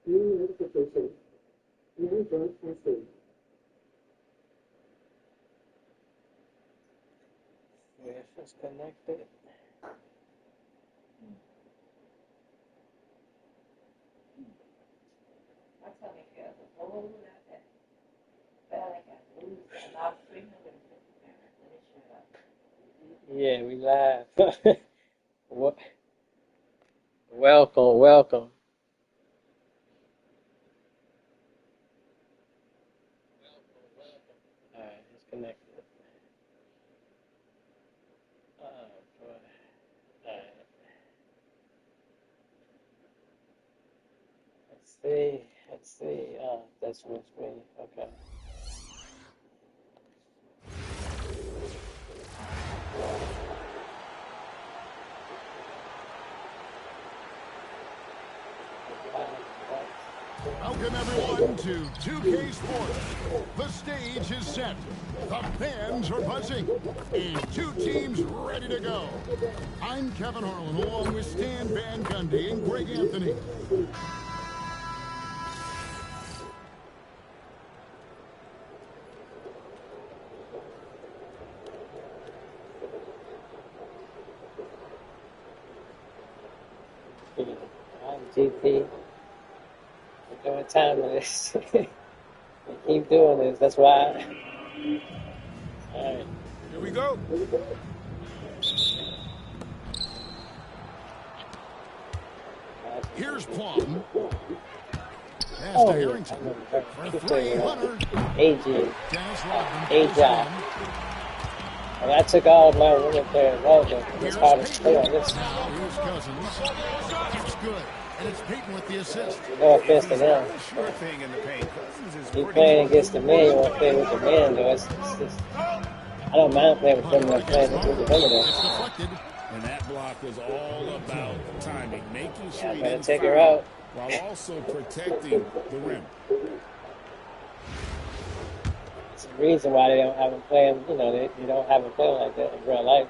New notification. New broadcasting. Yes, it's connected. That's how they feel. The whole of that. But I got lose about 350 parents. Let me shut up. Yeah, we live. What? Welcome, welcome. All right, it's connected. Oh boy. All right. Let's see. Let's see. Oh, that's what's me. Okay. Welcome everyone to 2K Sports. The stage is set. The fans are buzzing. And two teams ready to go. I'm Kevin Harlan along with Stan Van Gundy and Greg Anthony. I'm GP. We're doing time with this. We keep doing this. That's why. All right. Here we go. Here's Plum. Pass to Harrington. For three, Hunter. AG. Dennis Rodman. AJ. And I took all my women players over. It's hard to play on this. Here's Cousins. That's good. And it's Peyton with the assist. No offense to them. Sure thing in the paint. You playing against the men, you want to play with the men, though. It's just, I don't mind playing with them, I'm playing with the women, though. It's deflected. And that block was all about timing, making sure you Gotta didn't take her foul out. while also protecting the rim. It's the reason why they don't have them playing, you know, they don't have them playing like that in real life.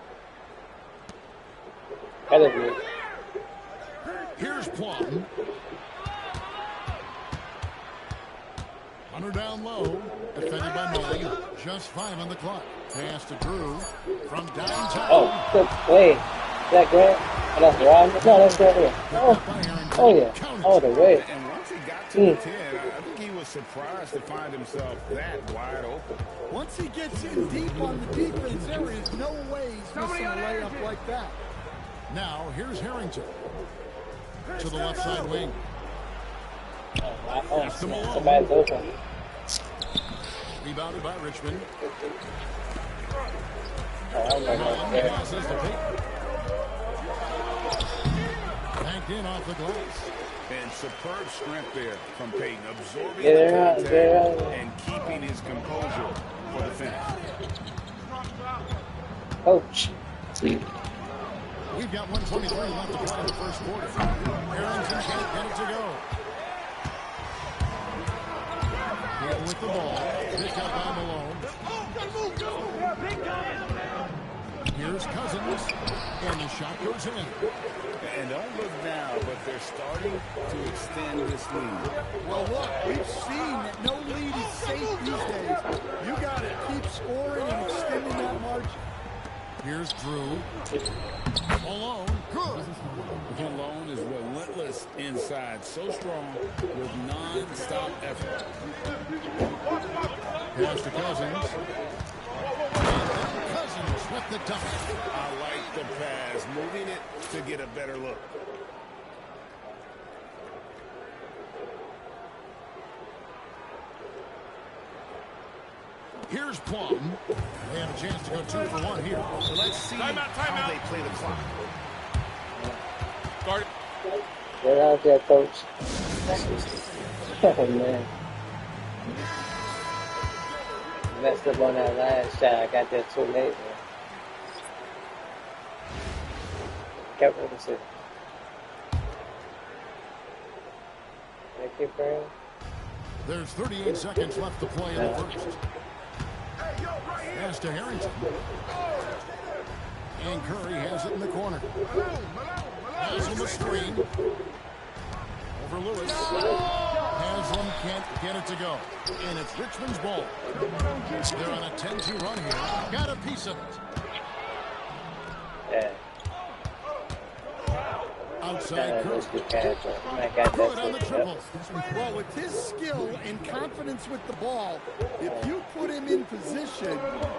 Competitively. Here's Plum. Hunter down low. Defended by Mully. Just 5 on the clock. Pass to Drew from downtown. Oh, good play. Is that Grant? Oh, that's Rodman? No, that's Grant here. Oh, yeah. All the way. And once he got to the 10, I think he was surprised to find himself that wide open. Once he gets in deep on the defense, there is no way he's missing a layup like that. Now, here's Harrington. To the left side wing. Somebody's open. Rebounded by Richmond. Oh, Passes to Peyton. Banked in off the glass. And superb strength there from Peyton, absorbing Get the her out, contact get her out. and keeping his composure for the finish. Coach. We've got 1:23 left to play in the first quarter. Harrington can't get it to go. Here with the ball. Picked up by Malone. Here's Cousins. And the shot goes in. And don't look now, but they're starting to extend this lead. Well, look, we've seen that no lead is safe these days. You got to keep scoring and extending that margin. Here's Drew. Malone. Good. Malone is relentless inside, so strong with non-stop effort. Pass to Cousins. Cousins with the dunk. I like the pass, moving it to get a better look. Here's Plum. They have a chance to go 2 for 1 here. So let's see how they play the clock. Guard. Get out there, coach. Oh, man. Messed up on that last shot. I got there too late, man. Kept with the shit. Thank you, Brown. There's 38 seconds left to play in the first. Pass to Harrington. And Curry has it in the corner. Pass on the screen. Over Lewis. can't get it to go. And it's Richmond's ball. They're on a 10-2 run here. Got a piece of it. Yeah. Outside Curry. Good on the triple. Well, with his skill and confidence with the ball, if you put him in position,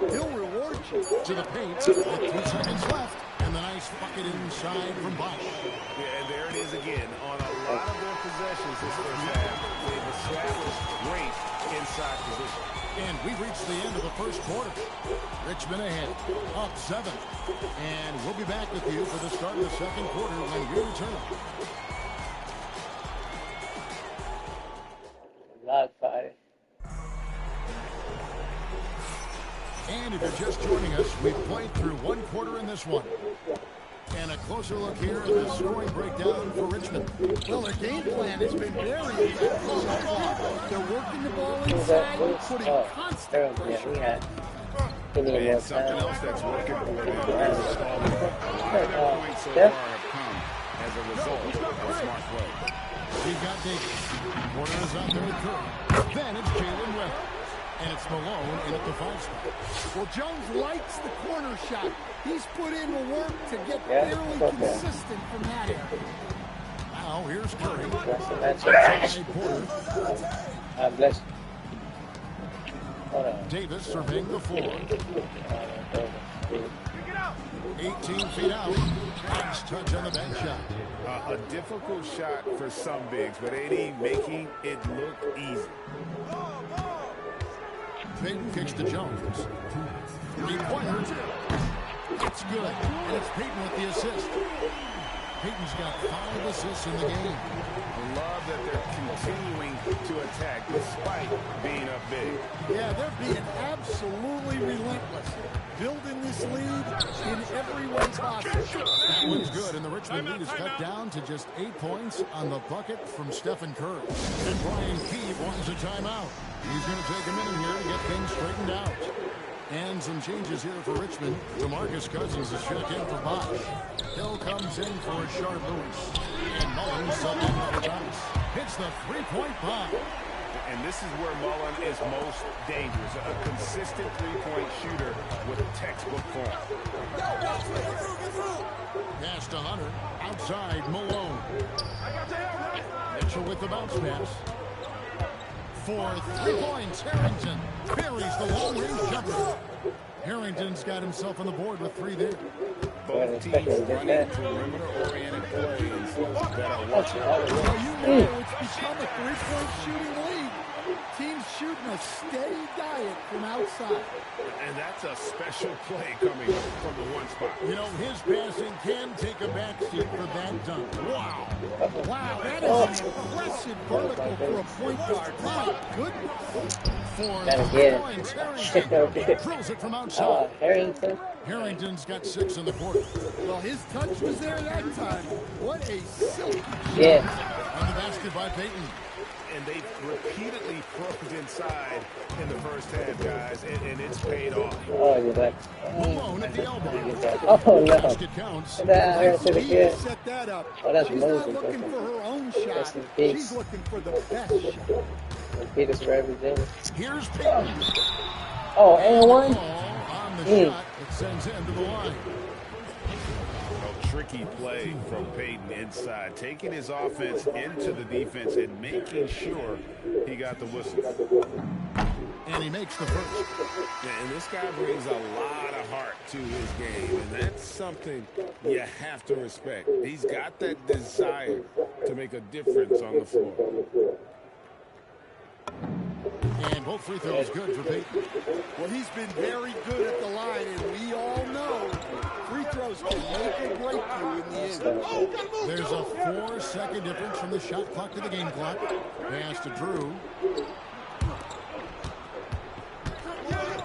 he'll reward you. To the paint with 2 seconds left. And the nice bucket inside from Bosch. Yeah, and there it is again. On a lot of their possessions this first half, they've established great inside position. And we've reached the end of the first quarter. Richmond ahead, up 7. And we'll be back with you for the start of the second quarter when we return. Log fire. And if you're just joining us, we've played through 1 quarter in this one. And a closer look here at the scoring breakdown for Richmond. Well, their game plan has been very effective so far. They're working the ball inside and putting constant pressure. Yeah, he need more And something time. else that's working for them is stalling. A lot of their points so far have come as a result of smart play. We've got Davis. Porter is out there with Curry. Then it's Jalen Webb. And it's Malone in at the 5 spot. Well, Jones likes the corner shot. He's put in the work to get Yeah, fairly okay. consistent from that area. Now here's Curry. That's it. Inside Porter. Bless. Hold on. Davis surveying the floor. 18 feet out. Nice touch on the back shot. A difficult shot for some bigs, but AD making it look easy. Payton kicks to Jones. Required. It's good. And it's Payton with the assist. Payton's got 5 assists in the game. I love that they're continuing to attack despite being up big. Yeah, they're being absolutely relentless. Building this lead in every way possible. That one's good, and the Richmond lead is cut down to just 8 points on the bucket from Stephen Curry. And Brian Keefe wants a timeout. He's going to take a minute here to get things straightened out. And some changes here for Richmond. DeMarcus Cousins is checked in for Bosch. Hill comes in for a Sharp Lewis. And Mullen subbed in for Thomas. Hits the 3-point bomb. And this is where Mullen is most dangerous. A consistent three-point shooter with textbook form. Pass to Hunter. Outside, Malone. Mitchell with the bounce pass. For 3 points, Harrington buries the long-range jumper. Harrington's got himself on the board with 3 there. Both teams running perimeter-oriented plays that are watching. Well, you know it's become a three-point shooting league. Teams shooting a steady diet from outside. And that's a special play coming from the one spot. You know, his passing can take a backseat for that dunk. Wow. Wow, that is an impressive vertical for a point guard. My goodness. For Gotta 3 get it. points, Harrington drills it from outside. Harrington. Harrington's got 6 in the quarter. Well, his touch was there that time. What a silky Yeah. On the basket by Payton. And they've repeatedly probed inside in the first half, guys, and it's paid off. Oh, you're like. Malone at the elbow. Oh, no. Basket counts. Nah, I to the He kid. set that up. Oh, that's She's not Moses. looking for her own That's shot. his big. She's looking for the best shot. Beat us for everything. Here's Payton. Oh, and one. Ball on the shot. It sends him to the line. A tricky play from Payton inside, taking his offense into the defense and making sure he got the whistle. And he makes the first. And this guy brings a lot of heart to his game, and that's something you have to respect. He's got that desire to make a difference on the floor. And both free throws good for Payton. Well, he's been very good at the line, and we all know free throws can make or break you in the end. There's a 4-second difference from the shot clock to the game clock. Pass to Drew.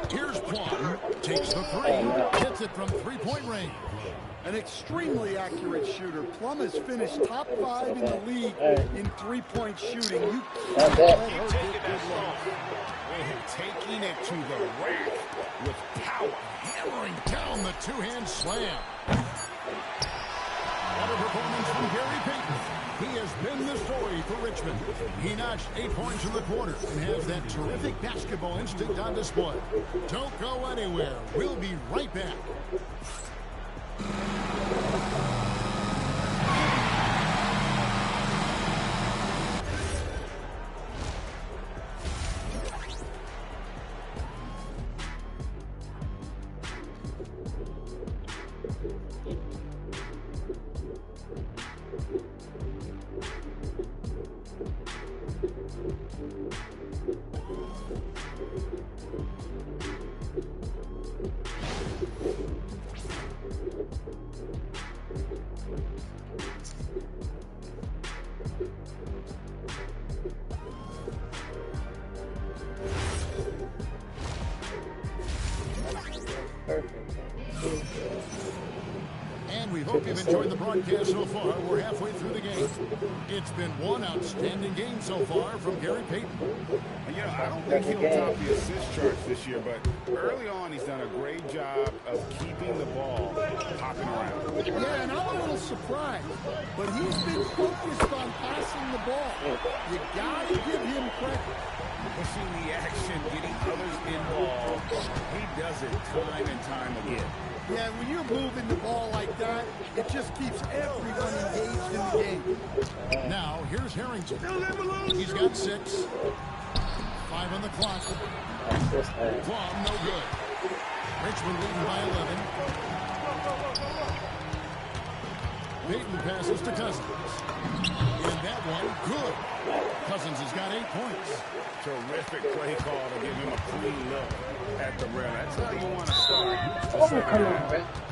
Here's Plum. Takes the 3. Hits it from 3-point range. An extremely accurate shooter. Plum has finished top 5 in the league in three-point shooting. You can't let her get good looks. And taking it to the rack with power. Hammering down the 2-hand slam. What a performance from Gary Payton. He has been the story for Richmond. He notched 8 points in the quarter and has that terrific basketball instinct on display. Don't go anywhere. We'll be right back. And we hope you've enjoyed the broadcast so far. We're halfway through the game. It's been one outstanding game so far from Gary Payton. You know, I don't think he'll top the assist charts this year, but early on he's done a great job of keeping the ball hopping around. Yeah, and I'm a little surprised, but he's been focused on passing the ball. You got to give him credit. Pushing the action, getting others involved. He does it time and time again. Yeah, when you're moving the ball like that, it just keeps everyone engaged in the game. Now, here's Harrington. He's got 6. 5 on the clock. Plum, no good. Richmond leading by 11. Payton passes to Cousins. And that one, good. Cousins has got 8 points. Terrific play call to give him a clean look at the rim. That's how you want to start.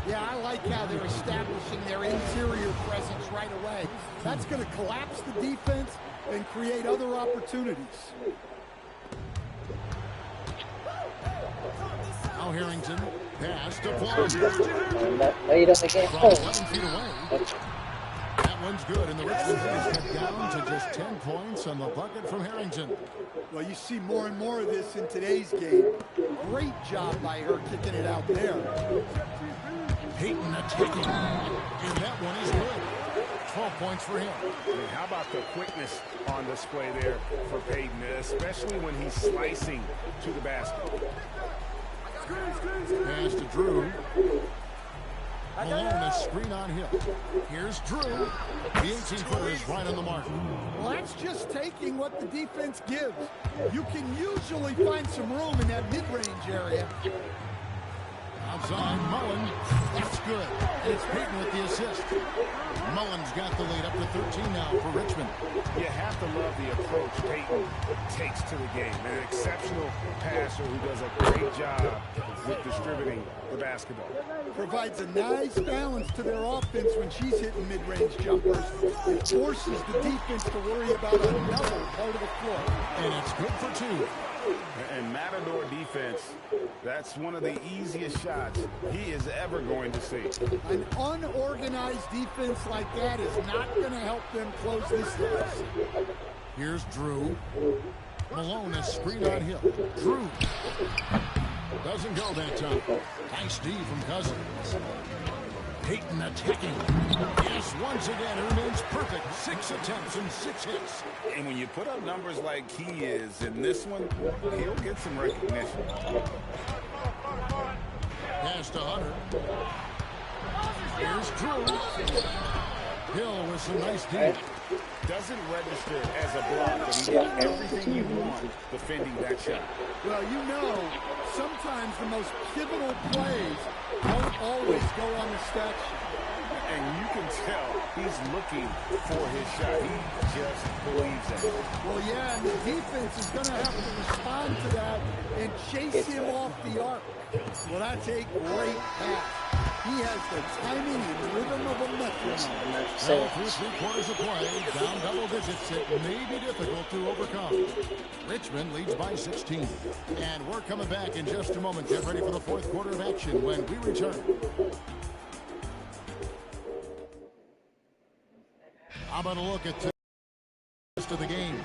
Yeah, I like how they're establishing their interior presence right away. That's going to collapse the defense and create other opportunities. Now Harrington, pass to Plum. Late up again. From 11 feet away. That one's good, and the Richmond is cut down to just 10 points on the bucket from Harrington. Well, you see more and more of this in today's game. Great job by her kicking it out there. Payton attacking, and that one is good. 12 points for him. And how about the quickness on display there for Payton, especially when he's slicing to the basket. Pass to Drew. Malone, a screen on Hill. Here's Drew. The 18-footer is right on the mark. Well, that's just taking what the defense gives. You can usually find some room in that mid-range area. Outside, Mullen. That's good. And it's Payton with the assist. Mullen's got the lead up to 13 now for Richmond. You have to love the approach Payton takes to the game. An exceptional passer who does a great job with distributing the basketball. Provides a nice balance to their offense when she's hitting mid-range jumpers. It forces the defense to worry about another part of the floor. And it's good for 2. And Matador defense, that's one of the easiest shots he is ever going to see. An unorganized defense like that is not going to help them close this deficit. Here's Drew. Malone is screen on Hill. Drew. Doesn't go that time. Nice D from Cousins. Payton attacking. Yes, once again, it remains perfect. 6 attempts and 6 hits. And when you put up numbers like he is in this one, he'll get some recognition. Pass to Hunter. Here's Drew. Hill with some nice D. Doesn't register as a block, but he does everything you want defending that shot. Well, you know, sometimes the most pivotal plays don't always go on the stat sheet. And you can tell he's looking for his shot. He just believes in it. Well, yeah, and the defense is going to have to respond to that and chase him off the arc. Well, that's a great pass. He has the timing and rhythm of a metronome. Now through 3 quarters of play, down double digits, it may be difficult to overcome. Richmond leads by 16. And we're coming back in just a moment. Get ready for the 4th quarter of action when we return. How about a look at the rest of the game?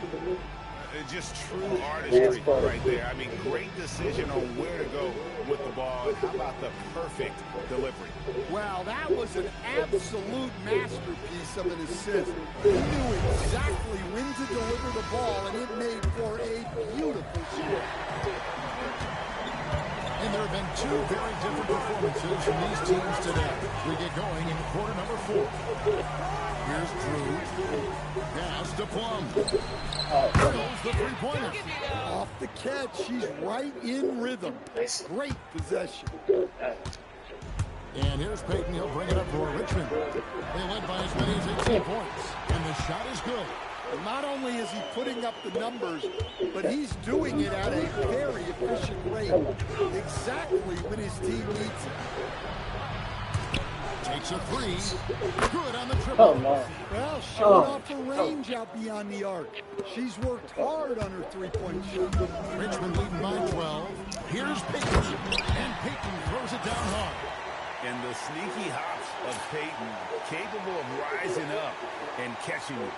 Just true artistry right there. I mean, great decision on where to go with the ball. And how about the perfect delivery? Well, that was an absolute masterpiece of an assist. He knew exactly when to deliver the ball, and it made for a beautiful score. And there have been two very different performances from these teams today. We get going in quarter number 4. Here's Drew. Pass to Plum. Drills the three-pointer. Off the catch, she's right in rhythm. Great possession. And here's Peyton. He'll bring it up for Richmond. They led by as many as 18 points. And the shot is good. Not only is he putting up the numbers, but he's doing it at a very efficient rate. Exactly when his team needs it. Takes a three. Good on the triple. Oh, no. Well, showing off her range out beyond the arc. She's worked hard on her three-point shot. Richmond leading by 12. Here's Peyton. And Peyton throws it down hard. And the sneaky hops of Peyton, capable of rising up and catching it.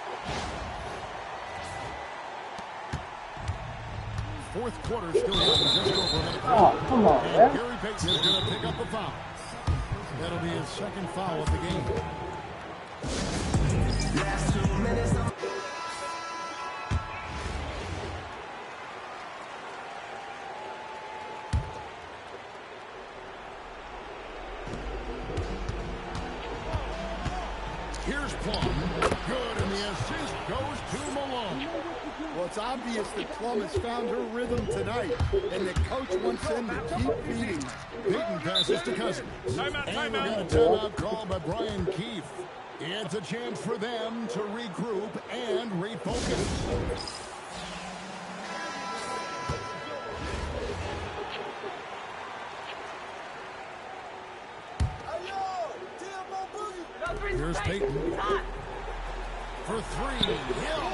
Fourth quarter still young, just over a minute. Oh, come on, And man. Gary Payton is going to pick up the foul. That'll be his second foul of the game. Last 2 minutes. Here's Plum. Good, and the assist goes to Malone. Well, it's obvious that Plum has found her rhythm tonight, and the coach wants them to keep feeding. Peyton passes to Cousins. And we got a timeout called by Brian Keefe. It's a chance for them to regroup and refocus. Here's Peyton. For three. Hill.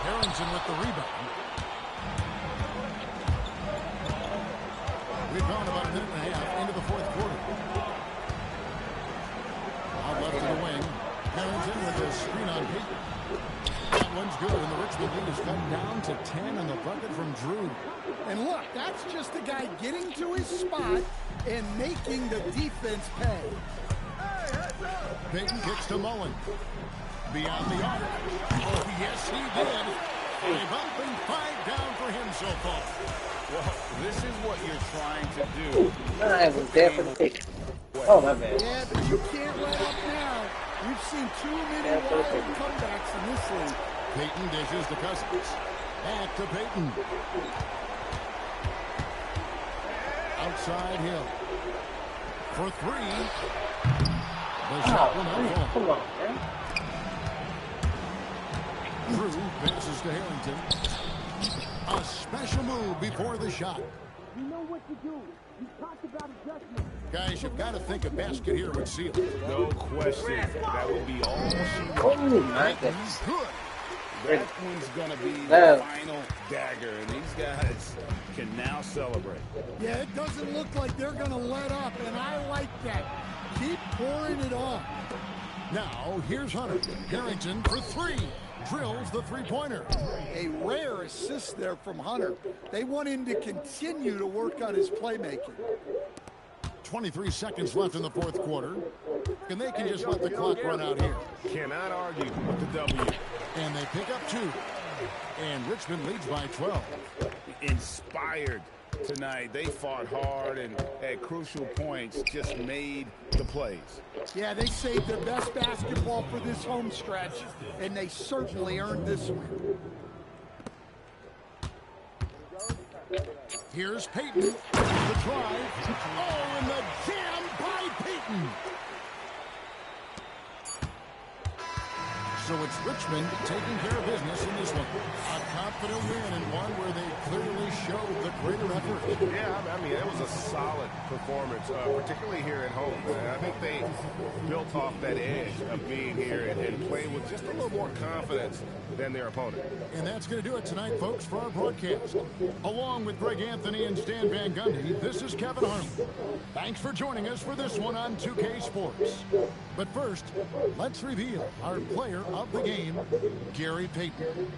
Harrington with the rebound. We've gone about a minute and a half into the fourth quarter. Out left to the wing. Harrington with a screen on Peyton. That one's good, and the Richmond lead is cut down to 10 on the bucket from Drew. And look, that's just a guy getting to his spot and making the defense pay. Peyton kicks to Mullen. Beyond the arc. Oh, yes, he did. 5 up and 5 down for him so far. Well, this is what you're trying to do. I was definitely. Oh, my bad. Yeah, but you can't let up now. We've seen too many wild comebacks in this league. Peyton dishes to Cousins. Back to Peyton. Outside Hill. For three. The shot will not fall. Come on, man. Drew passes to Harrington. A special move before the shot. You know what to do. You talked about adjustment. Guys, you've got to think a basket here would seal it. No question. That would be all she Oh, my goodness. Good. That one's going to be No. the final dagger, and these guys can now celebrate. Yeah, it doesn't look like they're going to let up, and I like that. Keep pouring it on. Now, here's Hunter. Harrington for three. Drills the three-pointer. A rare assist there from Hunter. They want him to continue to work on his playmaking. 23 seconds left in the fourth quarter. And they can just let the clock run out here. Cannot argue with the W. And they pick up 2. And Richmond leads by 12. Inspired tonight. They fought hard and at crucial points just made the plays. Yeah, they saved their best basketball for this home stretch, and they certainly earned this win. Here's Peyton. The drive. Oh, and the jam by Peyton. So it's Richmond taking care of business in this one. A confident win and one where they clearly showed the greater effort. Yeah, I mean, it was a solid performance, particularly here at home. I think they built off that edge of being here and playing with just a little more confidence than their opponent. And that's going to do it tonight, folks, for our broadcast. Along with Greg Anthony and Stan Van Gundy, this is Kevin Arnold. Thanks for joining us for this one on 2K Sports. But first, let's reveal our player of the game, Gary Payton.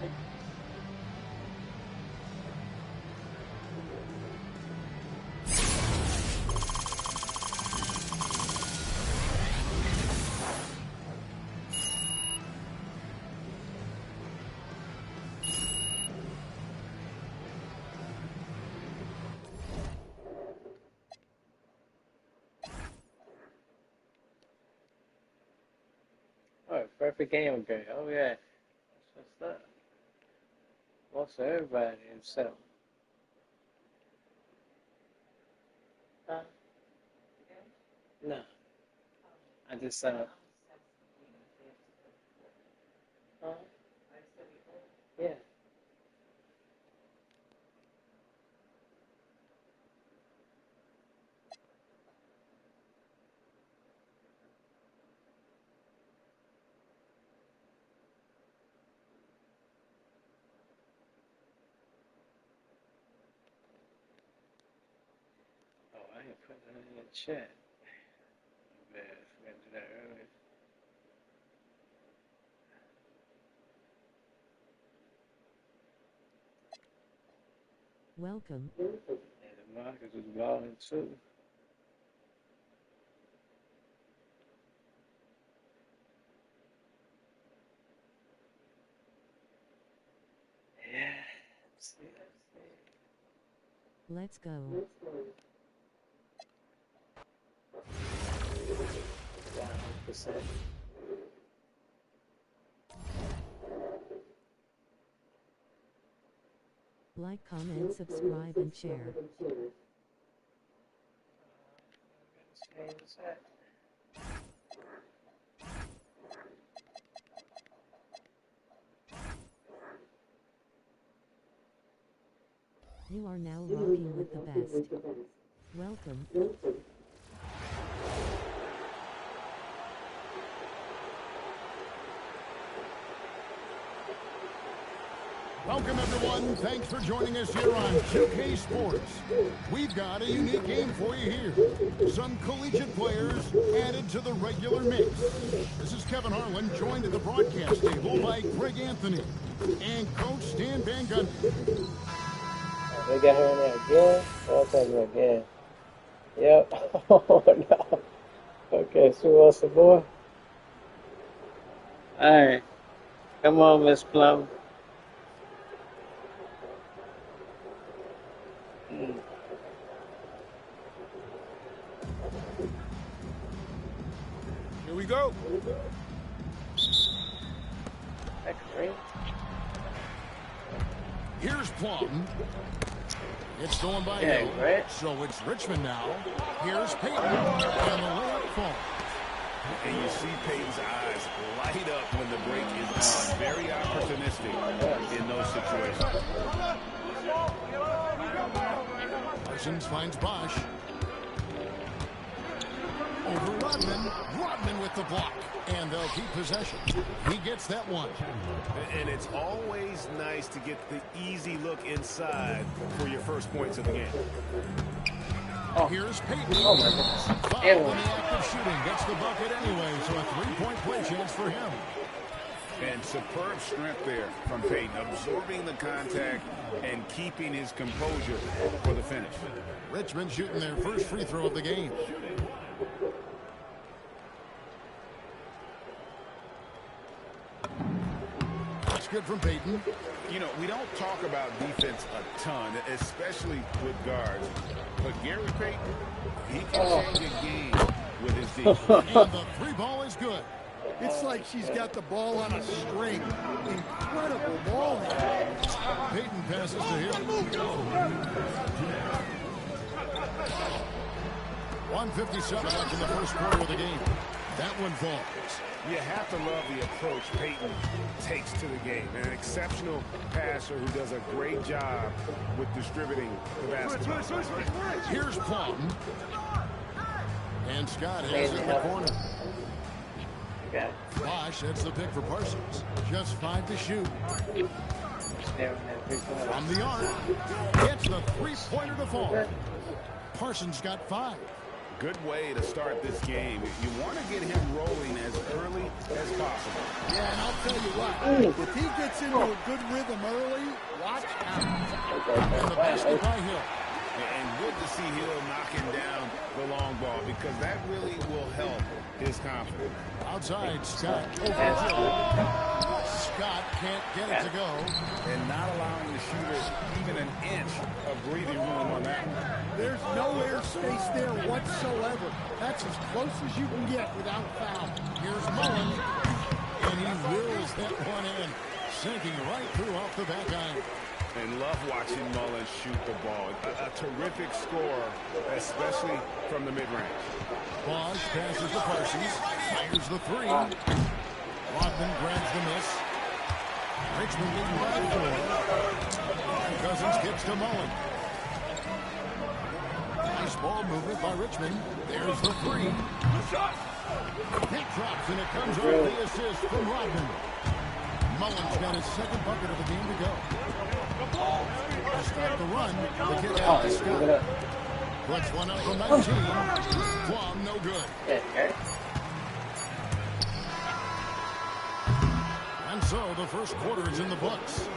Oh, perfect game okay. Oh yeah. That's what's up. Most of everybody himself. Huh? No. I just huh? Yeah. Oh, I didn't put that in the chat. Man, I forgot to do that earlier. Welcome. And the Marcus was balling too. Yeah. Let's see. Let's go. Yeah, 100%. Like, comment, subscribe, and share. Change that. You are now rocking with the best. Welcome. Welcome, everyone. Thanks for joining us here on 2K Sports. We've got a unique game for you here. Some collegiate players added to the regular mix. This is Kevin Harlan, joined at the broadcast table by Greg Anthony and Coach Stan Van Gundy. They got her in there again? I'll tell you again. Yep. Oh, no. Okay, so what's the boy? All right. Come on, Miss Plum. Here we go. That's great. Here's Plum. It's going by Yeah, Hill. right. So it's Richmond now. Here's Peyton. And the layup falls. And you see Peyton's eyes light up when the break is on. Very opportunistic in those situations. Parsons finds Bosch. Over Rodman. Rodman with the block. And they'll keep possession. He gets that one. And it's always nice to get the easy look inside for your first points of the game. Oh. Here's Peyton. Oh, my goodness. Foul Ew. in the act of shooting. Gets the bucket anyway, so a three-point play chance for him. And superb strength there from Peyton, absorbing the contact and keeping his composure for the finish. Richmond shooting their first free throw of the game. That's good from Peyton. You know, we don't talk about defense a ton, especially with guards. But Gary Payton, he can change a game with his defense. And the three ball is good. It's like she's got the ball on a string. Incredible ball handling. Peyton passes to Hill. 1:57 left in the first quarter of the game. That one falls. You have to love the approach Peyton takes to the game. An exceptional passer who does a great job with distributing the basketball. Here's Plum. And Scott has it in the corner. Yeah. Bosch, that's the pick for Parsons. Just 5 to shoot. From the arc. Gets the three-pointer to fall. Parsons got 5. Good way to start this game. You want to get him rolling as early as possible. Yeah, and I'll tell you what, if he gets into a good rhythm early, watch out. And the basket by Hill. And good to see Hill knocking down the long ball because that really will help his confidence. Outside, Scott. Over Hill. Scott can't get it to go. And not allowing the shooter even an inch of breathing room on that one. There's no airspace there whatsoever. That's as close as you can get without foul. Here's Mullen. He wheels that one in, sinking right through off the back iron. And love watching Mullins shoot the ball. A terrific score, especially from the mid-range. Bosch passes to Parsons. Fires the three. Rodman grabs the miss. Richmond leading by 4. And Cousins kicks to Mullen. Nice ball movement by Richmond. There's the three. That drops, and it comes off the assist from Rodman. Mullen's got his second bucket of the game to go. To start the run, the kick out to Scott. Puts one up from MyTeam. Plum, no good. And so the first quarter is in the books.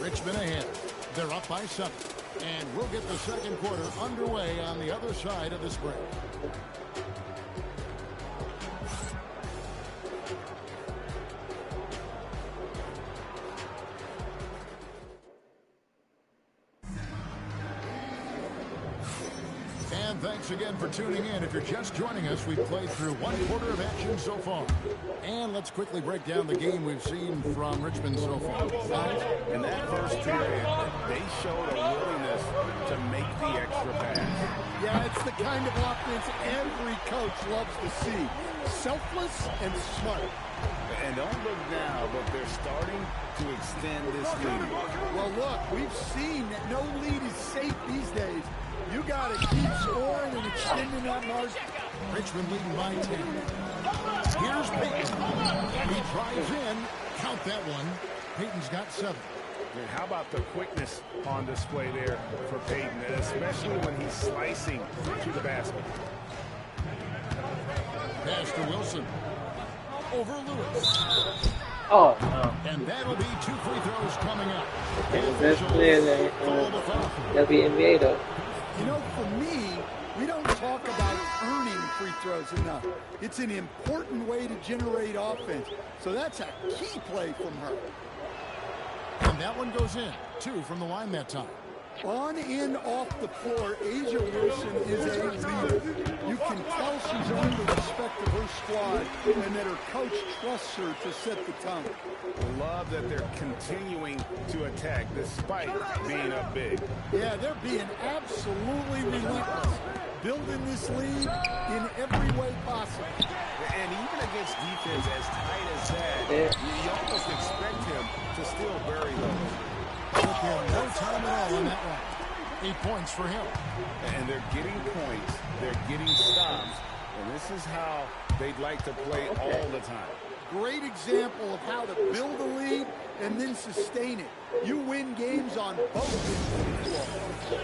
Richmond ahead. They're up by 7. And we'll get the second quarter underway on the other side of this break. Thanks again for tuning in. If you're just joining us, we've played through one quarter of action so far. And let's quickly break down the game we've seen from Richmond so far. In that first period, they showed a willingness to make the extra pass. Yeah, it's the kind of offense every coach loves to see. Selfless and smart. And don't look now, but they're starting to extend this lead. Well, look, we've seen that no lead is safe these days. You got to keep scoring and extending that margin. Richmond leading by 10. Here's Peyton. He drives in. Count that one. Peyton's got 7. And how about the quickness on display there for Peyton, especially when he's slicing to the basket. Pass to Wilson. Over Lewis. Oh, no. And that'll be 2 free throws coming up. That's clear that they'll be NBA though. You know, for me, we don't talk about earning free throws enough. It's an important way to generate offense. So that's a key play from her. And that one goes in. 2 from the line that time. On and off the floor, Asia Wilson is a leader. You can tell she's earned the respect of her squad and that her coach trusts her to set the tone. Love that they're continuing to attack despite being up big. Yeah, they're being absolutely relentless, building this lead in every way possible. And even against defense as tight as that, you almost expect him to still bury those. Took him no time at all on that one. 8 points for him. And they're getting points. They're getting stops. And this is how they'd like to play all the time. Great example of how to build a lead and then sustain it. You win games on both ends of the floor.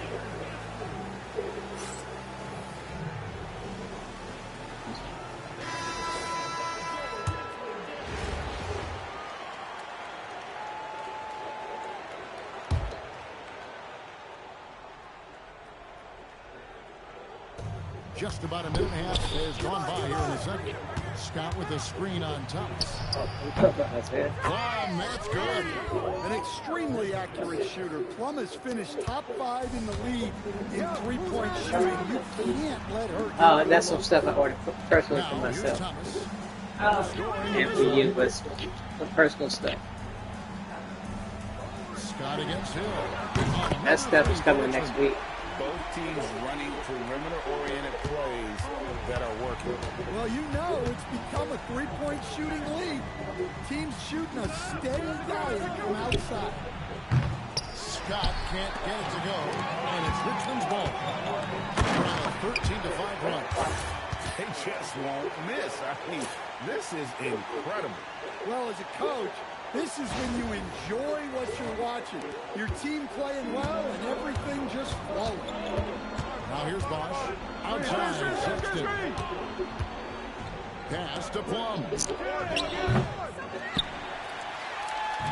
Just about a minute and a half has gone by here in the second. Scott with the screen on Thomas. Plum, that's good. An extremely accurate shooter. Plum has finished top 5 in the league in three-point shooting. You can't let her. Oh, that's some stuff I ordered personally for Now, here's myself. Thomas. And for you, but some personal stuff. Scott against Hill. That stuff is coming next week. Both teams running perimeter-oriented plays that are working. Well, you know it's become a three-point shooting league. Teams shooting a steady diet from outside. Scott can't get it to go, and it's Richmond's ball. We're on a 13-5 run. They just won't miss. I mean, this is incredible. Well, as a coach, this is when you enjoy what you're watching. Your team playing well and everything just flowing. Now here's Bosch. Outside, Sexton. Pass to Plum.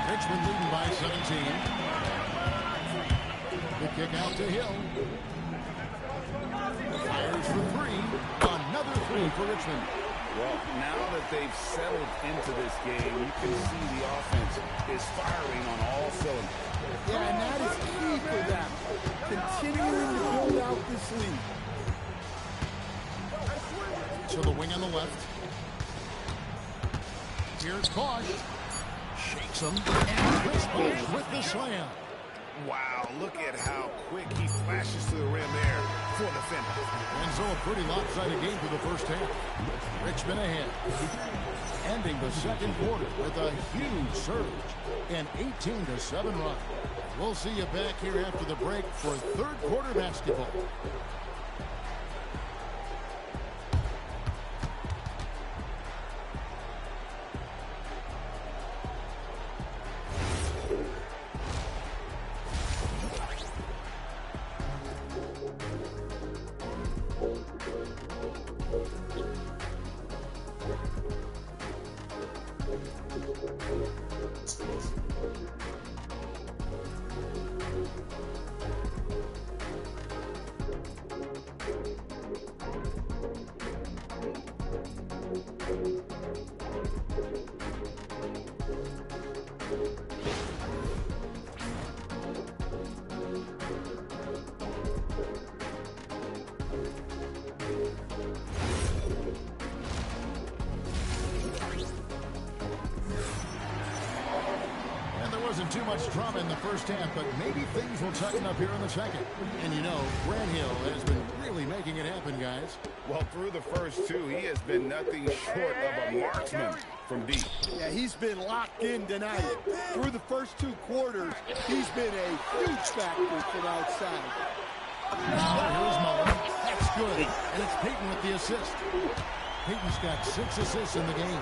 Richmond leading by 17. The kick out to Hill. Fires for 3. Another 3 for Richmond. Well, now that they've settled into this game, you can see the offense is firing on all cylinders. Yeah, and that is key for them. Continuing to build out this lead. To the wing on the left. Here's Bosch. Shakes him. And Chris Bosch with the slam. Wow, look at how quick he flashes to the rim there for the finish. And so a pretty lopsided game for the first half. Richmond ahead. Ending the second quarter with a huge surge. An 18-7 run. We'll see you back here after the break for third quarter basketball. Wasn't too much drama in the first half, but maybe things will tighten up here in the second. And you know, Grant Hill has been really making it happen, guys. Well, through the first two, he has been nothing short of a marksman from deep. Yeah, he's been locked in tonight. Through the first two quarters, he's been a huge factor from outside. Now here's Mullen. That's good. And it's Payton with the assist. Payton's got 6 assists in the game.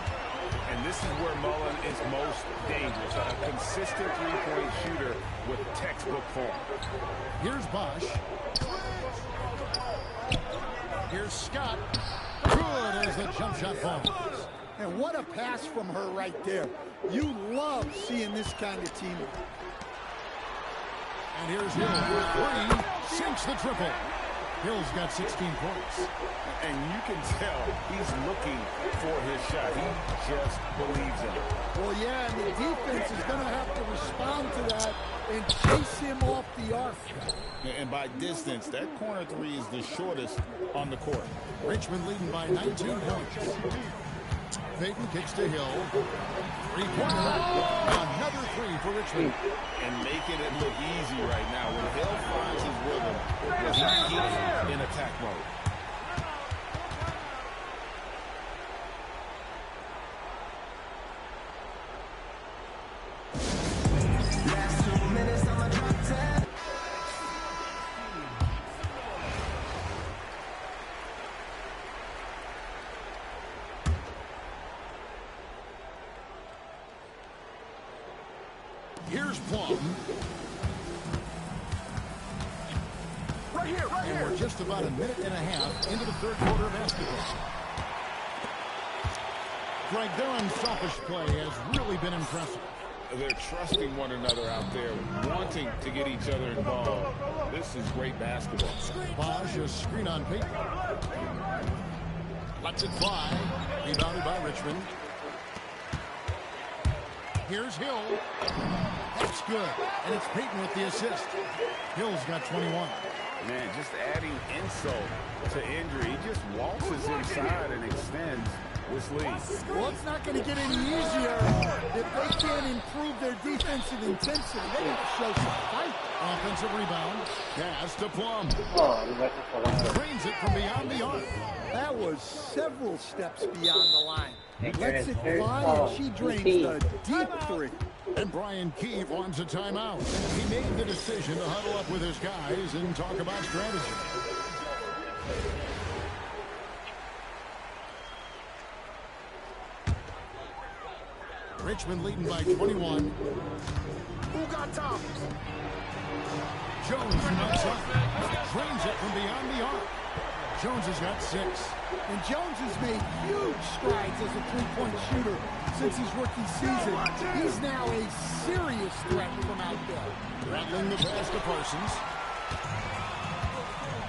And this is where Mullen is most dangerous. A consistent three-point shooter with textbook form. Here's Bosch. Here's Scott. Good as the jump shot falls. And what a pass from her right there. You love seeing this kind of team. And here's Hill for 3. Sinks the triple. Hill's got 16 points. And you can tell he's looking for his shot. He just believes in it. Well, yeah, and the defense is going to have to respond to that and chase him off the arc. And by distance, that corner 3 is the shortest on the court. Richmond leading by 19 points. Payton kicks to Hill. Three-pointer. Another 3 for Richmond. And making it look easy right now. When Hill finds his rhythm, he keeps in attack mode. Here's Plum. Right here. And we're just about a minute and a half into the third quarter of basketball. Greg, their unselfish play has really been impressive. They're trusting one another out there, wanting to get each other involved. This is great basketball. Bosch, a screen on Payton. Lets it fly. Rebounded by Richmond. Here's Hill. That's good. And it's Payton with the assist. Hill's got 21. Man, just adding insult to injury. He just waltzes inside and extends this lead. Well, it's not going to get any easier if they can't improve their defensive intensity. They have to show some fight. Offensive rebound. Pass to Plum. Oh, Drains it from beyond the arc. That was several steps beyond the line. Take Lets it your fly, turn. and she drains the deep 3. And Brian Keefe wants a timeout. He made the decision to huddle up with his guys and talk about strategy. Richmond leading by 21. Who got top? Jones knocks up. Drains it from beyond the arc. Jones has got 6. And Jones has made huge strides as a three-point shooter since his rookie season. He's now a serious threat from out there. Rattling the pass to Parsons.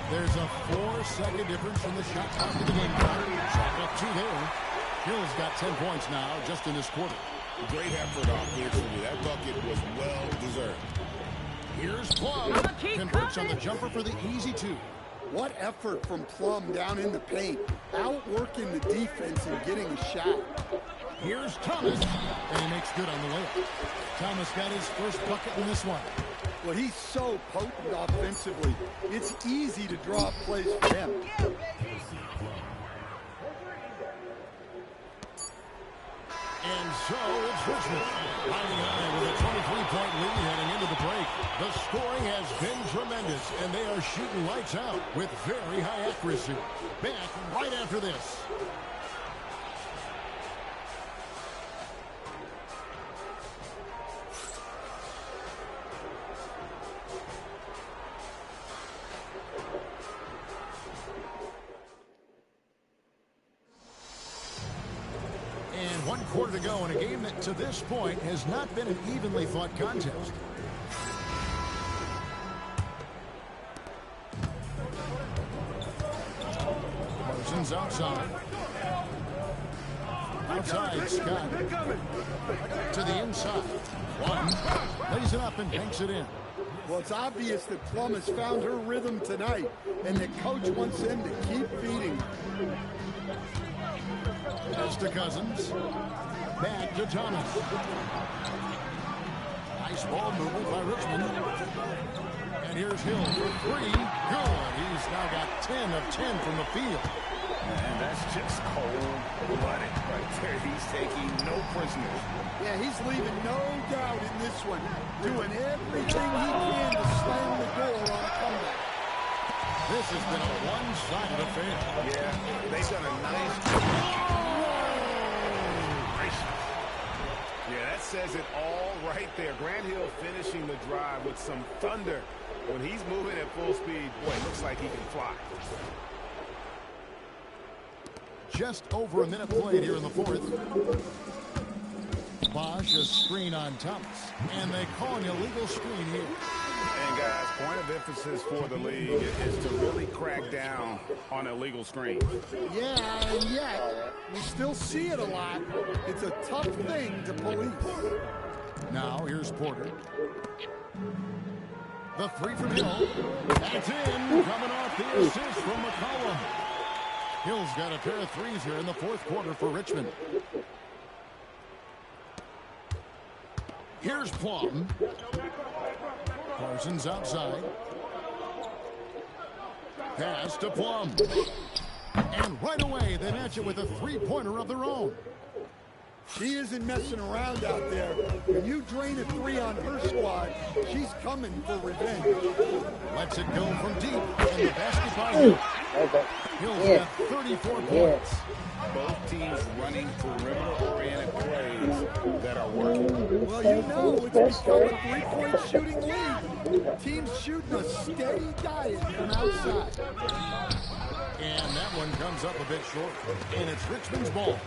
There's a 4-second difference from the shot clock to the game clock. Shot up 2 there. Hill's got 10 points now just in this quarter. Great effort offensively. That bucket was well deserved. Here's Plum. Converts on the jumper for the easy 2. What effort from Plum down in the paint, outworking the defense and getting a shot. Here's Thomas, and he makes good on the layup. Thomas got his first bucket in this one. Well, he's so potent offensively. It's easy to draw up plays for him. And so it's Richmond riding high with a 23-point lead heading into the break. The scoring has been tremendous, and they are shooting lights out with very high accuracy. Back right after this. And 1 quarter to go in a game that to this point has not been an evenly fought contest. Parsons outside. Outside, Scott. To the inside. One. Lays it up and banks it in. Well, it's obvious that Plum has found her rhythm tonight, and the coach wants him to keep feeding her. Pass to Cousins. Back to Thomas. Nice ball movement by Richmond. And here's Hill for three. Good. He's now got 10 of 10 from the field. And that's just cold-blooded right there. He's taking no prisoners. Yeah, he's leaving no doubt in this one. Doing everything he can to slam the door on a comeback. This has been a one-sided affair. Yeah, they've done a nice Yeah, that says it all right there. Grant Hill finishing the drive with some thunder. When he's moving at full speed, boy, it looks like he can fly. Just over a minute played here in the fourth. Bosch, a screen on Thomas. And they call an illegal screen here. And guys, point of emphasis for the league is to really crack down on illegal screens. Yeah, and yet, we still see it a lot. It's a tough thing to police. Now, here's Porter. The three from Hill. That's in, coming off the assist from McCollum. Hill's got a pair of threes here in the fourth quarter for Richmond. Here's Plum. Parsons outside. Pass to Plum. And right away, they match it with a three-pointer of their own. She isn't messing around out there. When you drain a three on her squad, she's coming for revenge. Lets it go from deep. And the basket by Hill. Hill's got 34 points. Both teams running perimeter-oriented plays that are working. Well, you know, it's become a three-point shooting league. Teams shooting a steady diet from outside. And that one comes up a bit short. And it's Richmond's ball.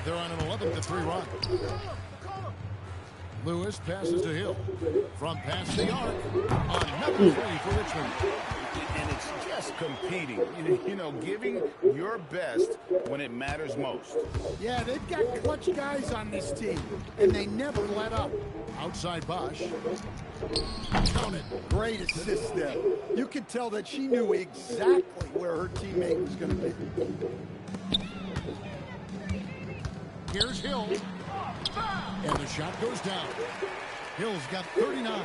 They're on an 11-3 run. Lewis passes to Hill. From past the arc. Another three for Richmond. And it's just competing. You know, giving your best when it matters most. Yeah, they've got clutch guys on this team, and they never let up. Outside Bosch. Count it. Great assist there. You could tell that she knew exactly where her teammate was going to be. Here's Hill. And the shot goes down. Hill's got 39.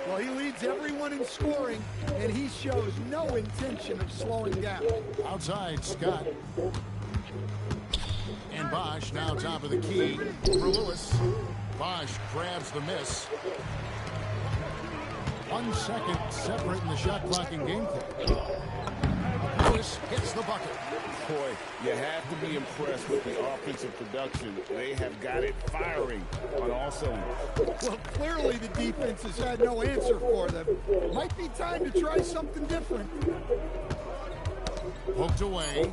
Well, he leads everyone in scoring, and he shows no intention of slowing down. Outside, Scott. And Bosch now top of the key for Lewis. Bosch grabs the miss. 1 second separate in the shot clock and game clock. Lewis hits the bucket. Boy, you have to be impressed with the offensive production. They have got it firing on all cylinders. Well, clearly the defense has had no answer for them. Might be time to try something different. Poked away.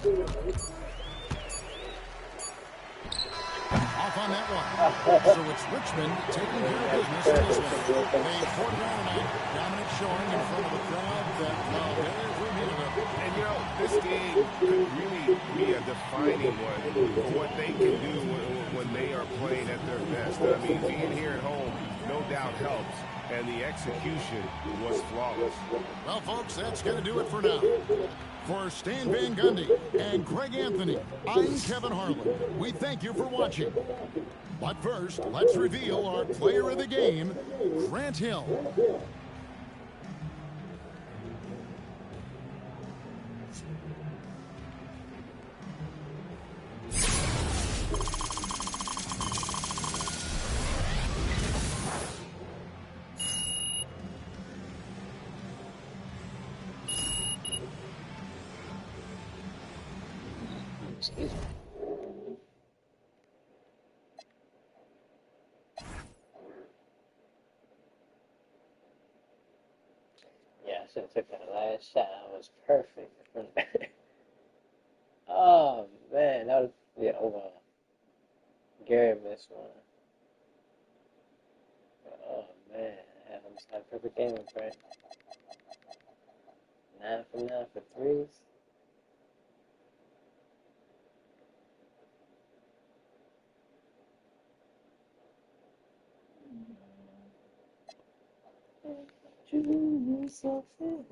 Off on that one. So it's Richmond taking care of business in this one. They poured around tonight. Dominant showing in front of a crowd that, well, there's room here. And, you know, this game could really be a defining one for what they can do when they are playing at their best. I mean, being here at home, no doubt helps, and the execution was flawless. Well, folks, that's going to do it for now. For Stan Van Gundy and Greg Anthony, I'm Kevin Harlan. We thank you for watching. But first, let's reveal our player of the game, Grant Hill. Excuse me. Yeah, I should have took that last shot. I was perfect. Oh man, that was well. Gary missed one. Oh man, I had a perfect game with Brent. 9 for 9 for threes. Choose something.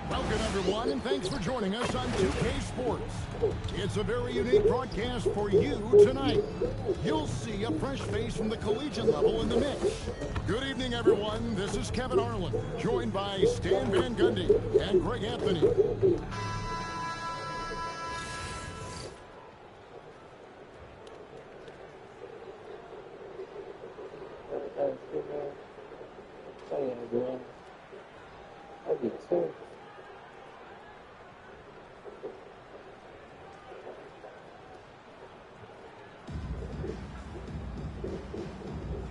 Welcome, everyone, and thanks for joining us on 2K Sports. It's a very unique broadcast for you tonight. You'll see a fresh face from the collegiate level in the mix. Good evening, everyone. This is Kevin Harlan, joined by Stan Van Gundy and Greg Anthony.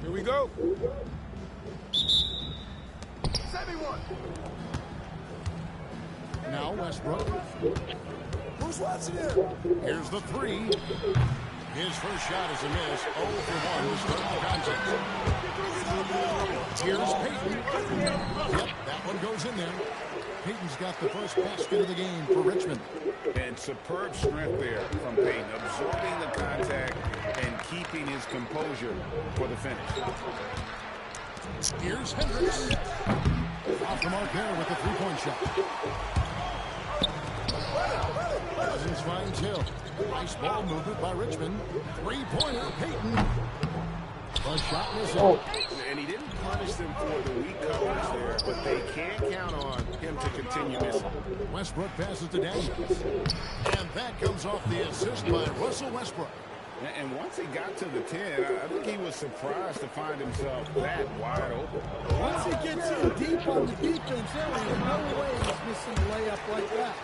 Here we go. Now Westbrook. Who's watching here? Here's the three. His first shot is a miss. 0 for 1 to start the contest. Here's Peyton. Yep, that one goes in there. Peyton's got the first basket of the game for Richmond. And superb strength there from Peyton, absorbing the contact and keeping his composure for the finish. Here's Hendricks. Off the mark there with the three-point shot. Cousins finds Hill. Nice ball movement by Richmond. Three-pointer, Peyton. The shot was up. And he didn't punish them for the weak coverage there, but they can count on him to continue missing. Westbrook passes to Daniels. And that comes off the assist by Russell Westbrook. And once he got to the 10, I think he was surprised to find himself that wide open. Once he gets in deep on the defense, there ain't no way he's missing a layup like that.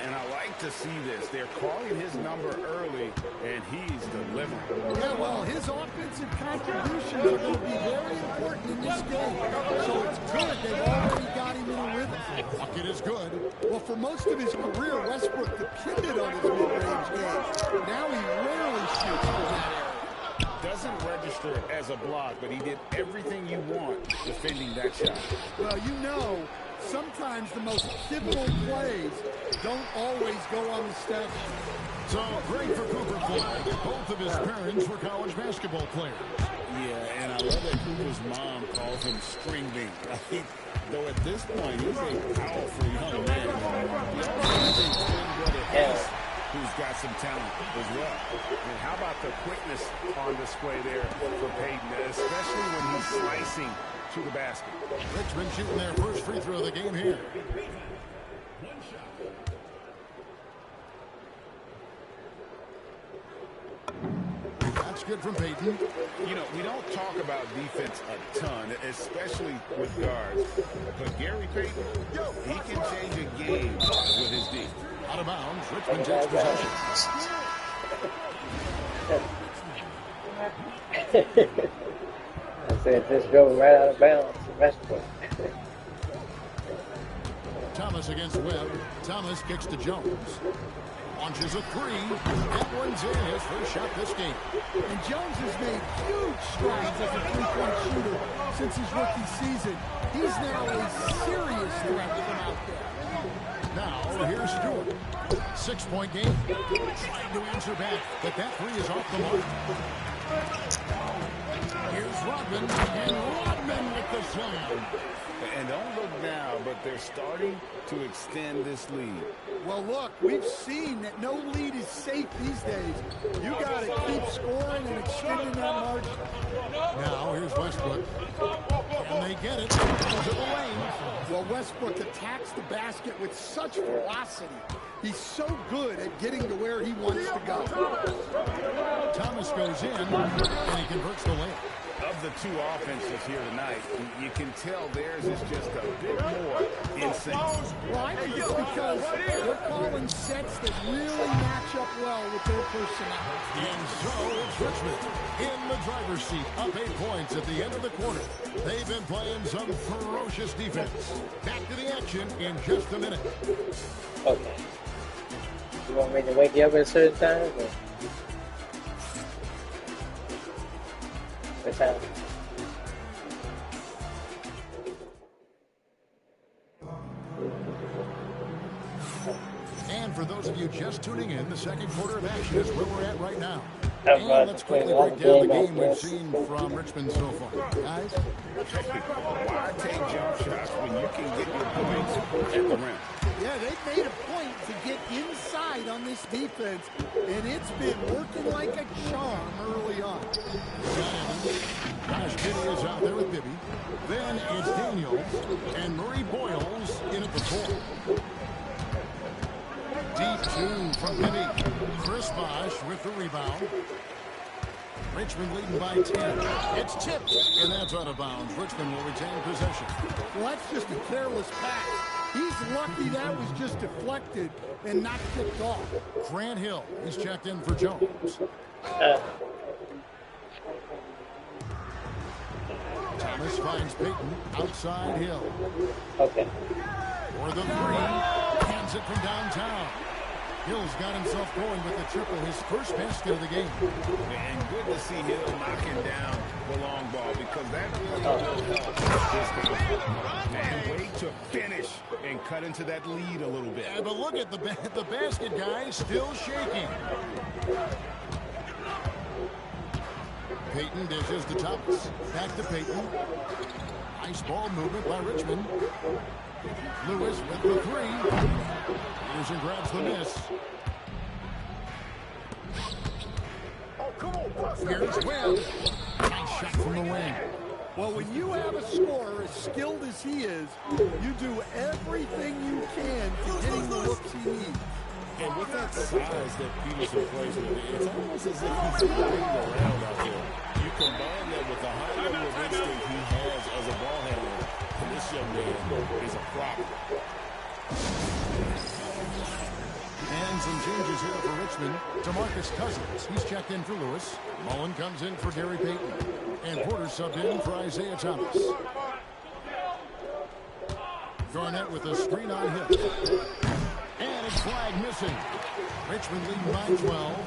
And I like to see this. They're calling his number early, and he's delivering. Yeah, well, his offensive contributions are going to be very important in this game. So it's good they've already got him in a rhythm. Bucket is good. Well, for most of his career, Westbrook depended on his mid-range game. Now he rarely shoots from that area. Doesn't register as a block, but he did everything you want defending that shot. Well, you know, sometimes the most pivotal plays don't always go on the stat. So great for Cooper Flag. Both of his parents were college basketball players. Yeah, and I love that Cooper's mom calls him String Bean. Though at this point, he's a powerful young man. He also has a twin brother, Ace, who's got some talent as well. And how about the quickness on display there for Peyton, especially when he's slicing to the basket. Richmond shooting their first free throw of the game here. That's good from Peyton. You know, we don't talk about defense a ton, especially with guards. But Gary Payton, he can change a game with his D. Out of bounds, Richmond takes possession. I said just go right out of bounds. Westbrook. Thomas against Webb. Thomas kicks to Jones. Launches a three. That one's in his first shot this game. And Jones has made huge strides as a three-point shooter since his rookie season. He's now a serious threat from out there. Now, here's Stewart. 6-point game. Trying to answer back, but that three is off the mark. Here's Rodman, and Rodman with the slam. And don't look now, but they're starting to extend this lead. Well, look, we've seen that no lead is safe these days. You got to keep scoring and extending that margin. Now, here's Westbrook. And they get it into the lane. Well, Westbrook attacks the basket with such velocity. He's so good at getting to where he wants to go. Thomas goes in, and he converts the layup. Of the two offenses here tonight, you can tell theirs is just a bit more insane. Well, I think it's because they're calling sets that really match up well with their personality. And so it's Richmond in the driver's seat, up 8 points at the end of the quarter. They've been playing some ferocious defense. Back to the action in just a minute. Okay. You want me to wake you up at a certain time? Or? What time? And for those of you just tuning in, the second quarter of action is where we're at right now. And let's quickly break down the game we've seen from Richmond so far. Guys? Why take jump shots when you can get your points at the rim? Yeah, they've made a point to get inside on this defense, and it's been working like a charm early on. Josh Giddey is out there with Bibby. Then it's Daniels and Murray Boyles in at the 4. Deep 2 from Bibby. Chris Bosh with the rebound. Richmond leading by 10. It's tipped, and that's out of bounds. Richmond will retain possession. Well, that's just a careless pass. He's lucky that was just deflected and not tipped off. Grant Hill is checked in for Jones. Thomas finds Peyton outside Hill. Okay. For the 3. Hands it from downtown. Hill's got himself going with the triple, his first basket of the game. And good to see Hill knocking down the long ball because that really will help. And wait to finish and cut into that lead a little bit. Yeah, but look at the basket, guys, still shaking. Peyton dishes to Thomas. Back to Peyton. Nice ball movement by Richmond. Lewis with the 3. Peterson grabs the miss. Here's Webb. Nice shot from the wing. Well, when you have a scorer as skilled as he is, you do everything you can to get him the looks he needs. And with that size that Peterson plays with, it's almost as if he's running around out there. You combine that with the high level of instinct he has as a ball handler, and this young man is a problem. And some changes here for Richmond. DeMarcus Cousins, he's checked in for Lewis. Mullen comes in for Gary Payton. And Porter subbed in for Isaiah Thomas. Garnett with a screen on Hill. And it's flag missing. Richmond leading by 12.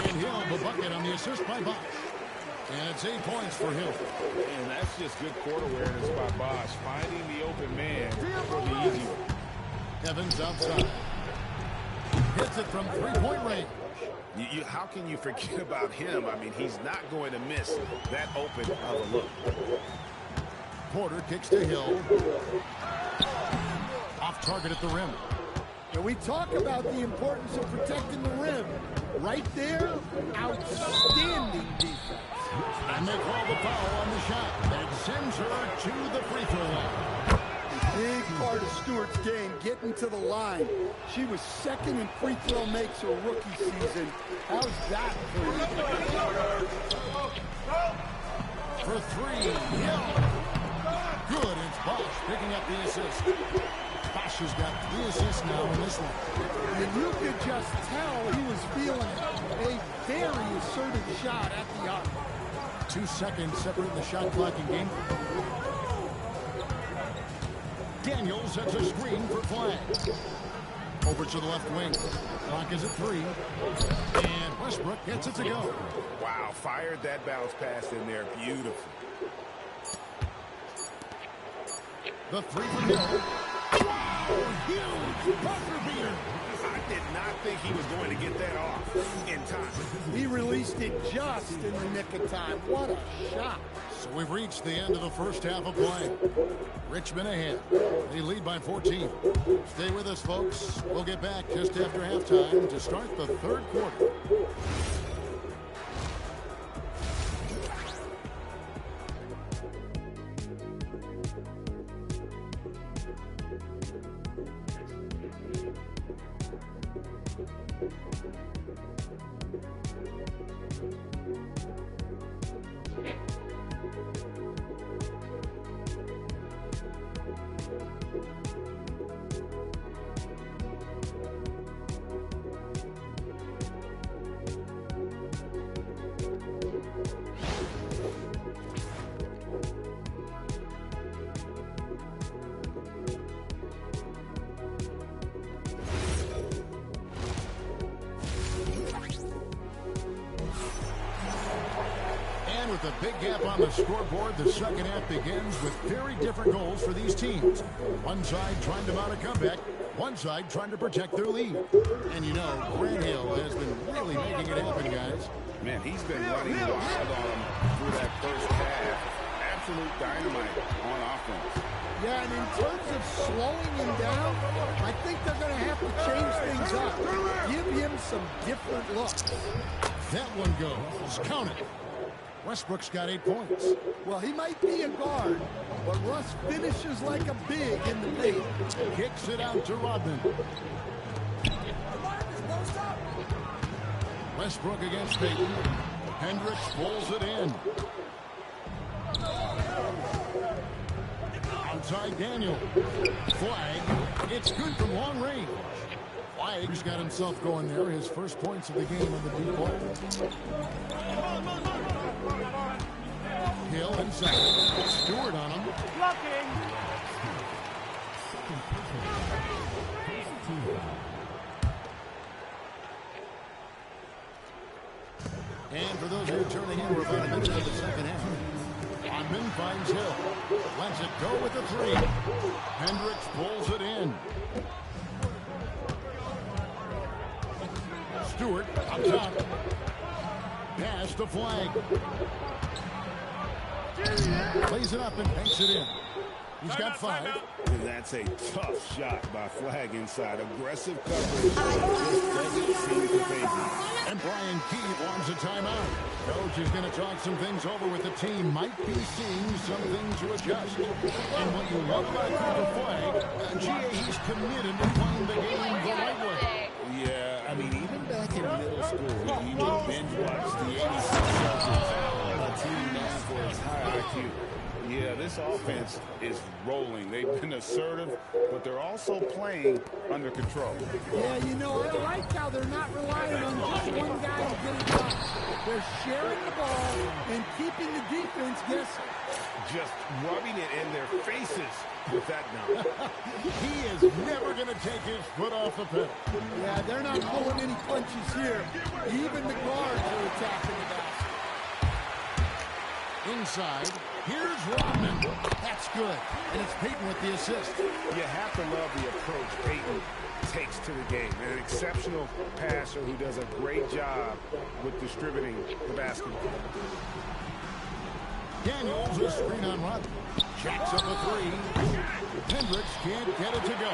And Hill the bucket on the assist by Bosch. And it's 8 points for Hill. And that's just good court awareness by Bosch, finding the open man for the easy one. Evans outside. Hits it from three-point range. How can you forget about him? I mean, he's not going to miss that open of a look. Porter kicks to Hill. Off target at the rim. And we talk about the importance of protecting the rim. Right there, outstanding defense. And they call the foul on the shot. That sends her to the free throw line. Big part of Stewart's game, getting to the line. She was second in free throw makes her rookie season. How's that for you? For three, Hill. Good, it's Bosch picking up the assist. Bosch has got 3 assists now in this one. And you could just tell he was feeling a very assertive shot at the arc. 2 seconds separating the shot clock in game. Daniels sets a screen for Flag. Over to the left wing. Clock is at 3. And Westbrook gets it to go. Wow, fired that bounce pass in there. Beautiful. The 3 for Hill. Huge buzzer beater. I did not think he was going to get that off in time. He released it just in the nick of time. What a shot. So we've reached the end of the first half of play. Richmond ahead. They lead by 14. Stay with us, folks. We'll get back just after halftime to start the third quarter. With a big gap on the scoreboard, the second half begins with very different goals for these teams. One side trying to mount a comeback, one side trying to protect their lead. And you know, Grant Hill has been really making it happen, guys. Man, he's been running wild on him through that first half. Absolute dynamite on offense. Yeah, and in terms of slowing him down, I think they're going to have to change things up. Give him some different looks. That one goes. Count it. Westbrook's got 8 points. Well, he might be a guard, but Russ finishes like a big in the paint. Kicks it out to Rodman. Westbrook against Payton. Hendricks pulls it in. Outside Daniel. Flag. It's good from long range. Flag's got himself going there. His first points of the game on the deep ball. Hill inside. Stewart on him. Blocking. And for those who are turning in, we're about a minute into the second half. Rodman finds Hill. Lets it go with the 3. Hendricks pulls it in. Stewart up top. Pass to Flag. Plays it up and banks it in. He's got 5. And that's a tough shot by Flag inside. Aggressive coverage just doesn't seem to phase him. And Brian Keith wants a timeout. Coach is going to talk some things over with the team. Might be seeing some things to adjust. And what you love about Cooper Flag, he's committed to playing the game the right way. Yeah, I mean, even back in middle school, he would binge watch the 86 Celtics, a team known for its high IQ. Yeah, this offense is rolling. They've been assertive, but they're also playing under control. Yeah, you know, I like how they're not relying on just one guy to get it done. They're sharing the ball and keeping the defense guessing. Just rubbing it in their faces with that number. He is never going to take his foot off the pedal. Yeah, they're not pulling any punches here. Even the guards are attacking the basket. Inside, here's Rodman. That's good. And it's Payton with the assist. You have to love the approach Payton takes to the game. An exceptional passer who does a great job with distributing the basketball. Daniels a screen on Rodman. Jacks up a three. Hendricks can't get it to go.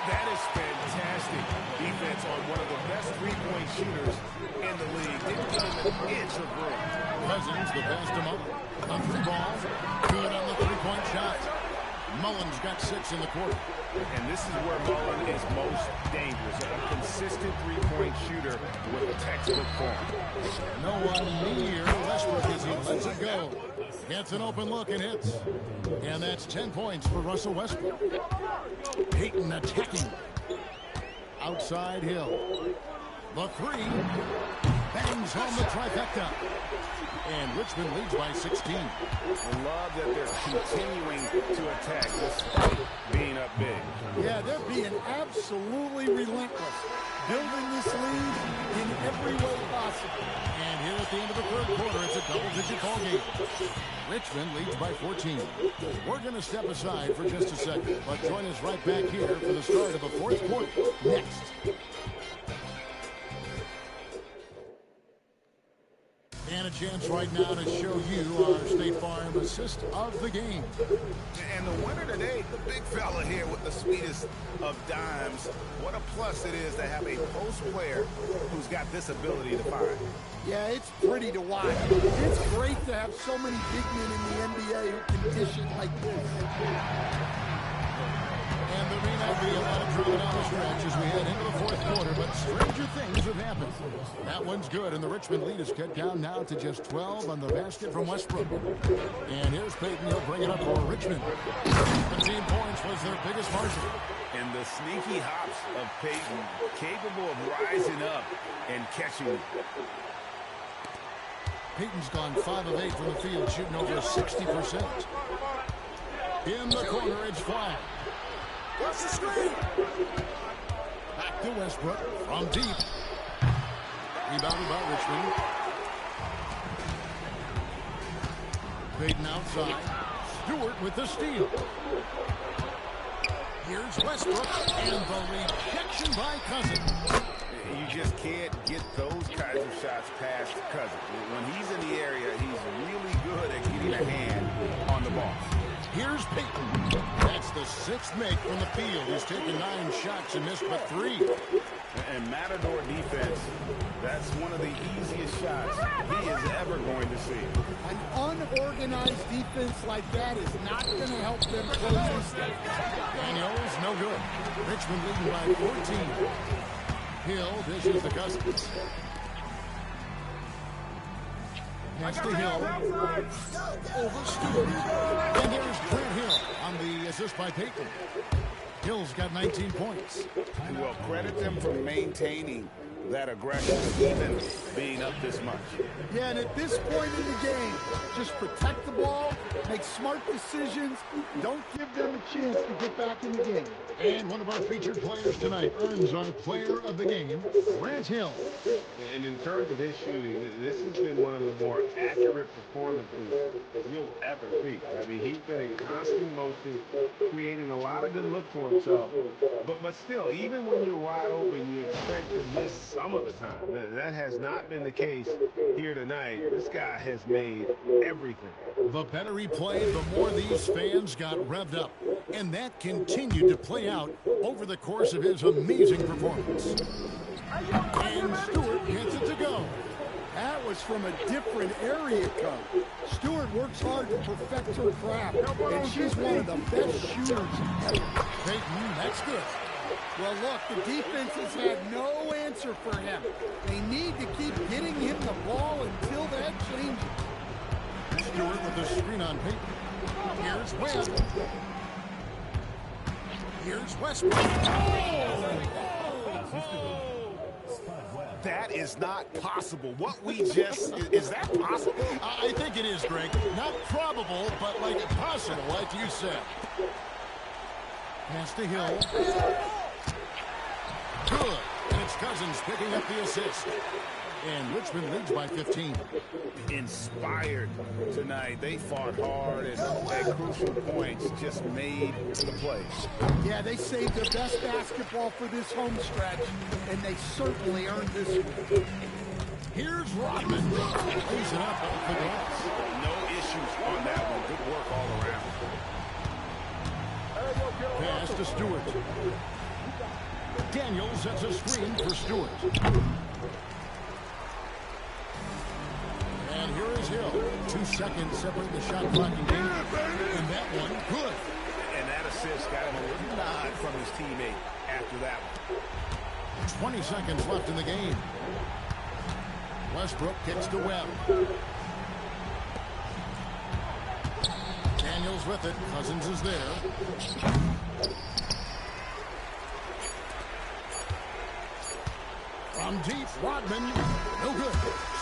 That is fantastic defense on one of the best three-point shooters in the league. Didn't give him an inch of room. Cousins the pass to Mullen. On three ball. Good on the three-point shot. Mullen's got 6 in the quarter. And this is where Mullen is most dangerous. A consistent three-point shooter with a textbook form. No one near Westbrook as he lets it go. Gets an open look and hits. And that's 10 points for Russell Westbrook. Payton attacking. Outside Hill. The three. Bangs home the trifecta. And Richmond leads by 16. I love that they're continuing to attack despite being up big. Yeah, they're being absolutely relentless. Building this lead in every way possible. And here at the end of the third quarter, it's a double-digit ball game. Richmond leads by 14. We're going to step aside for just a second, but join us right back here for the start of the fourth quarter next. And a chance right now to show you our State Farm assist of the game. And the winner today, the big fella here with the sweetest of dimes. What a plus it is to have a post player who's got this ability to find. Yeah, it's pretty to watch. It's great to have so many big men in the NBA who can dish it like this. And there may not be a lot of drama down the stretch as we head into the fourth quarter, but stranger things have happened. That one's good, and the Richmond lead is cut down now to just 12 on the basket from Westbrook. And here's Payton. He'll bring it up for Richmond. 17 points was their biggest margin. And the sneaky hops of Payton, capable of rising up and catching it. Payton's gone 5 of 8 from the field, shooting over 60%. In the corner, it's flat. What's the screen? Back to Westbrook from deep. Rebounded by Richmond. Payton outside. Stewart with the steal. Here's Westbrook and the rejection by Cousins. You just can't get those kinds of shots past Cousins. When he's in the area, he's really good at getting a hand on the ball. Here's Payton. That's the 6th make from the field. He's taken 9 shots and missed but 3. And Matador defense, that's one of the easiest shots he is ever going to see. An unorganized defense like that is not going to help them close this game. Daniels, no good. Richmond leading by 14. Hill dishes the Cousins. Next to Hill. Over Stewart. And there's Grant Hill on the assist by Payton. Hill's got 19 points. Well, credit them for maintaining that aggression, even being up this much. Yeah, and at this point in the game, just protect the ball, make smart decisions, don't give them a chance to get back in the game. And one of our featured players tonight earns our player of the game, Grant Hill. And in terms of his shooting, this has been one of the more accurate performances you'll ever see. I mean, he's been in constant motion, creating a lot of good look for himself. But still, even when you're wide open, you expect to miss some of the time. That has not been the case here tonight. This guy has made everything. The better he played, the more these fans got revved up. And that continued to play out over the course of his amazing performance. And Stewart gets it to go. That was from a different area code. Stewart works hard to perfect her craft, and she's one of the best shooters ever. Payton, that's good. Well, look, the defense has had no answer for him. They need to keep getting him the ball until that changes. Stewart with the screen on Payton. Here's Webb. Here's Westbrook. That is not possible. What we just... Is that possible? I think it is, Greg. Not probable, but like possible, like you said. Pass to Hill. Good. And it's Cousins picking up the assist. And Richmond leads by 15. Inspired tonight. They fought hard and at crucial points just made the plays. Yeah, they saved their best basketball for this home stretch, and they certainly earned this one. Here's Rodman. Lays it up off the glass. No issues on that one. Good work all around. Pass to Stewart. Daniels sets a screen for Stewart. And here is Hill. 2 seconds separate the shot clock and game. And that one, good. And that assist got him a little nod from his teammate after that one. 20 seconds left in the game. Westbrook kicks to Webb. Daniels with it. Cousins is there. From deep, Rodman, no good.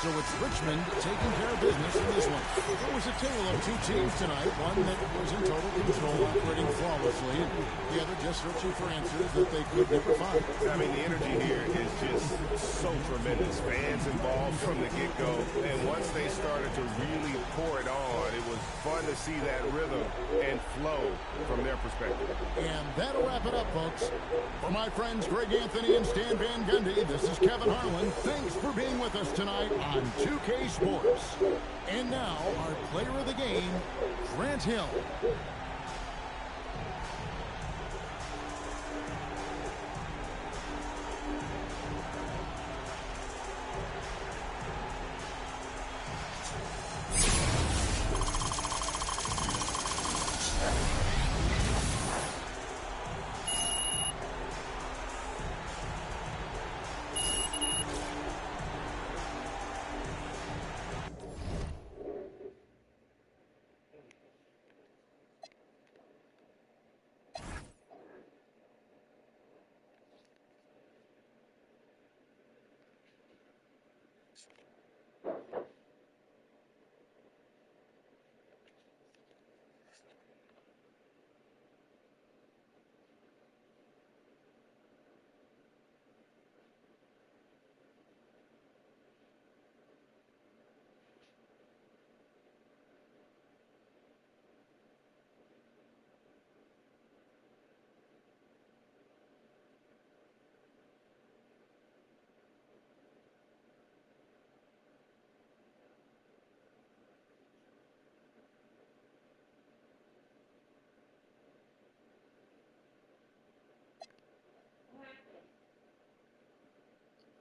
So it's Richmond taking care of business in this one. It was a tale of 2 teams tonight. One that was in total control, operating flawlessly, and the other just searching for answers that they could never find. I mean, the energy here is just so tremendous. Fans involved from the get-go, and once they started to really pour it on, it was fun to see that rhythm and flow from their perspective. And that'll wrap it up, folks. For my friends Greg Anthony and Stan Van Gundy, this is Kevin Harlan. Thanks for being with us tonight on 2K Sports. And now, our player of the game, Grant Hill.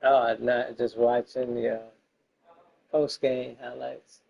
Oh, I'm not just watching the post-game highlights.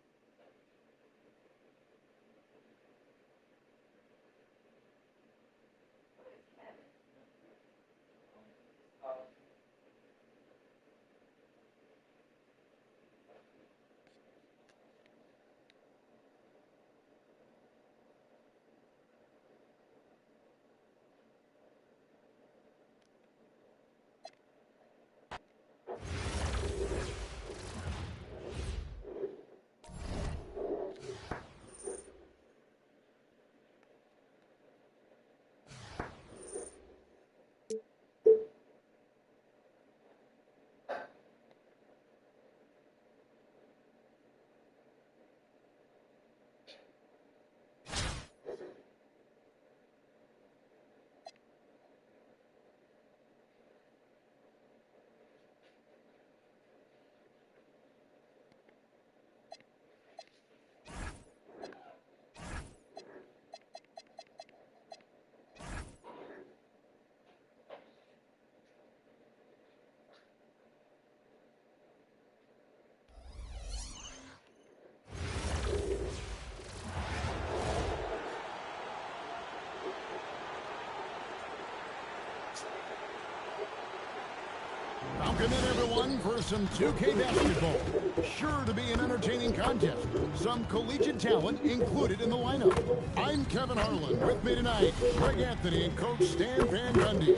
Welcome in, everyone, for some 2K basketball. Sure to be an entertaining contest. Some collegiate talent included in the lineup. I'm Kevin Harlan. With me tonight, Greg Anthony and Coach Stan Van Gundy.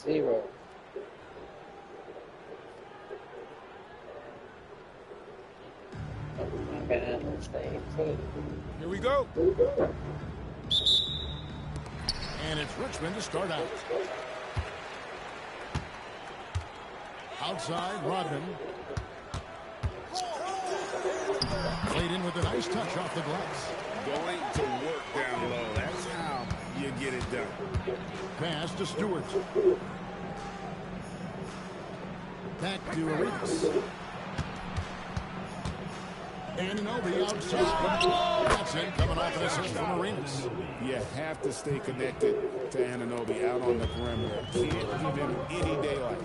Zero. Here we go. And it's Richmond to start out. Outside, Rodman. Played in with a nice touch off the glass. Going to work down low. That's how you get it done. Pass to Stewart. Back to Arenas. Anunoby outside. That's it, coming off an assist from Arenas. You have to stay connected to Anunoby out on the perimeter. Can't give him any daylight.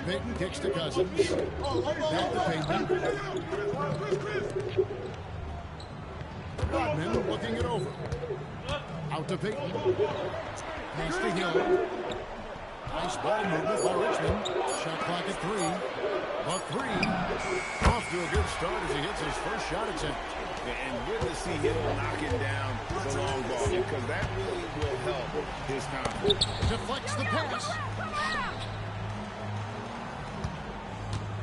Payton kicks to Cousins. Back to Payton. Rodman looking it over. Out to Payton. Pass to Hill. Nice ball movement by Richmond. Shot clock at 3. But 3. Off to a good start as he hits his first shot attempt. And good to see him knocking down the long ball because that really will help his confidence. Deflects the pass.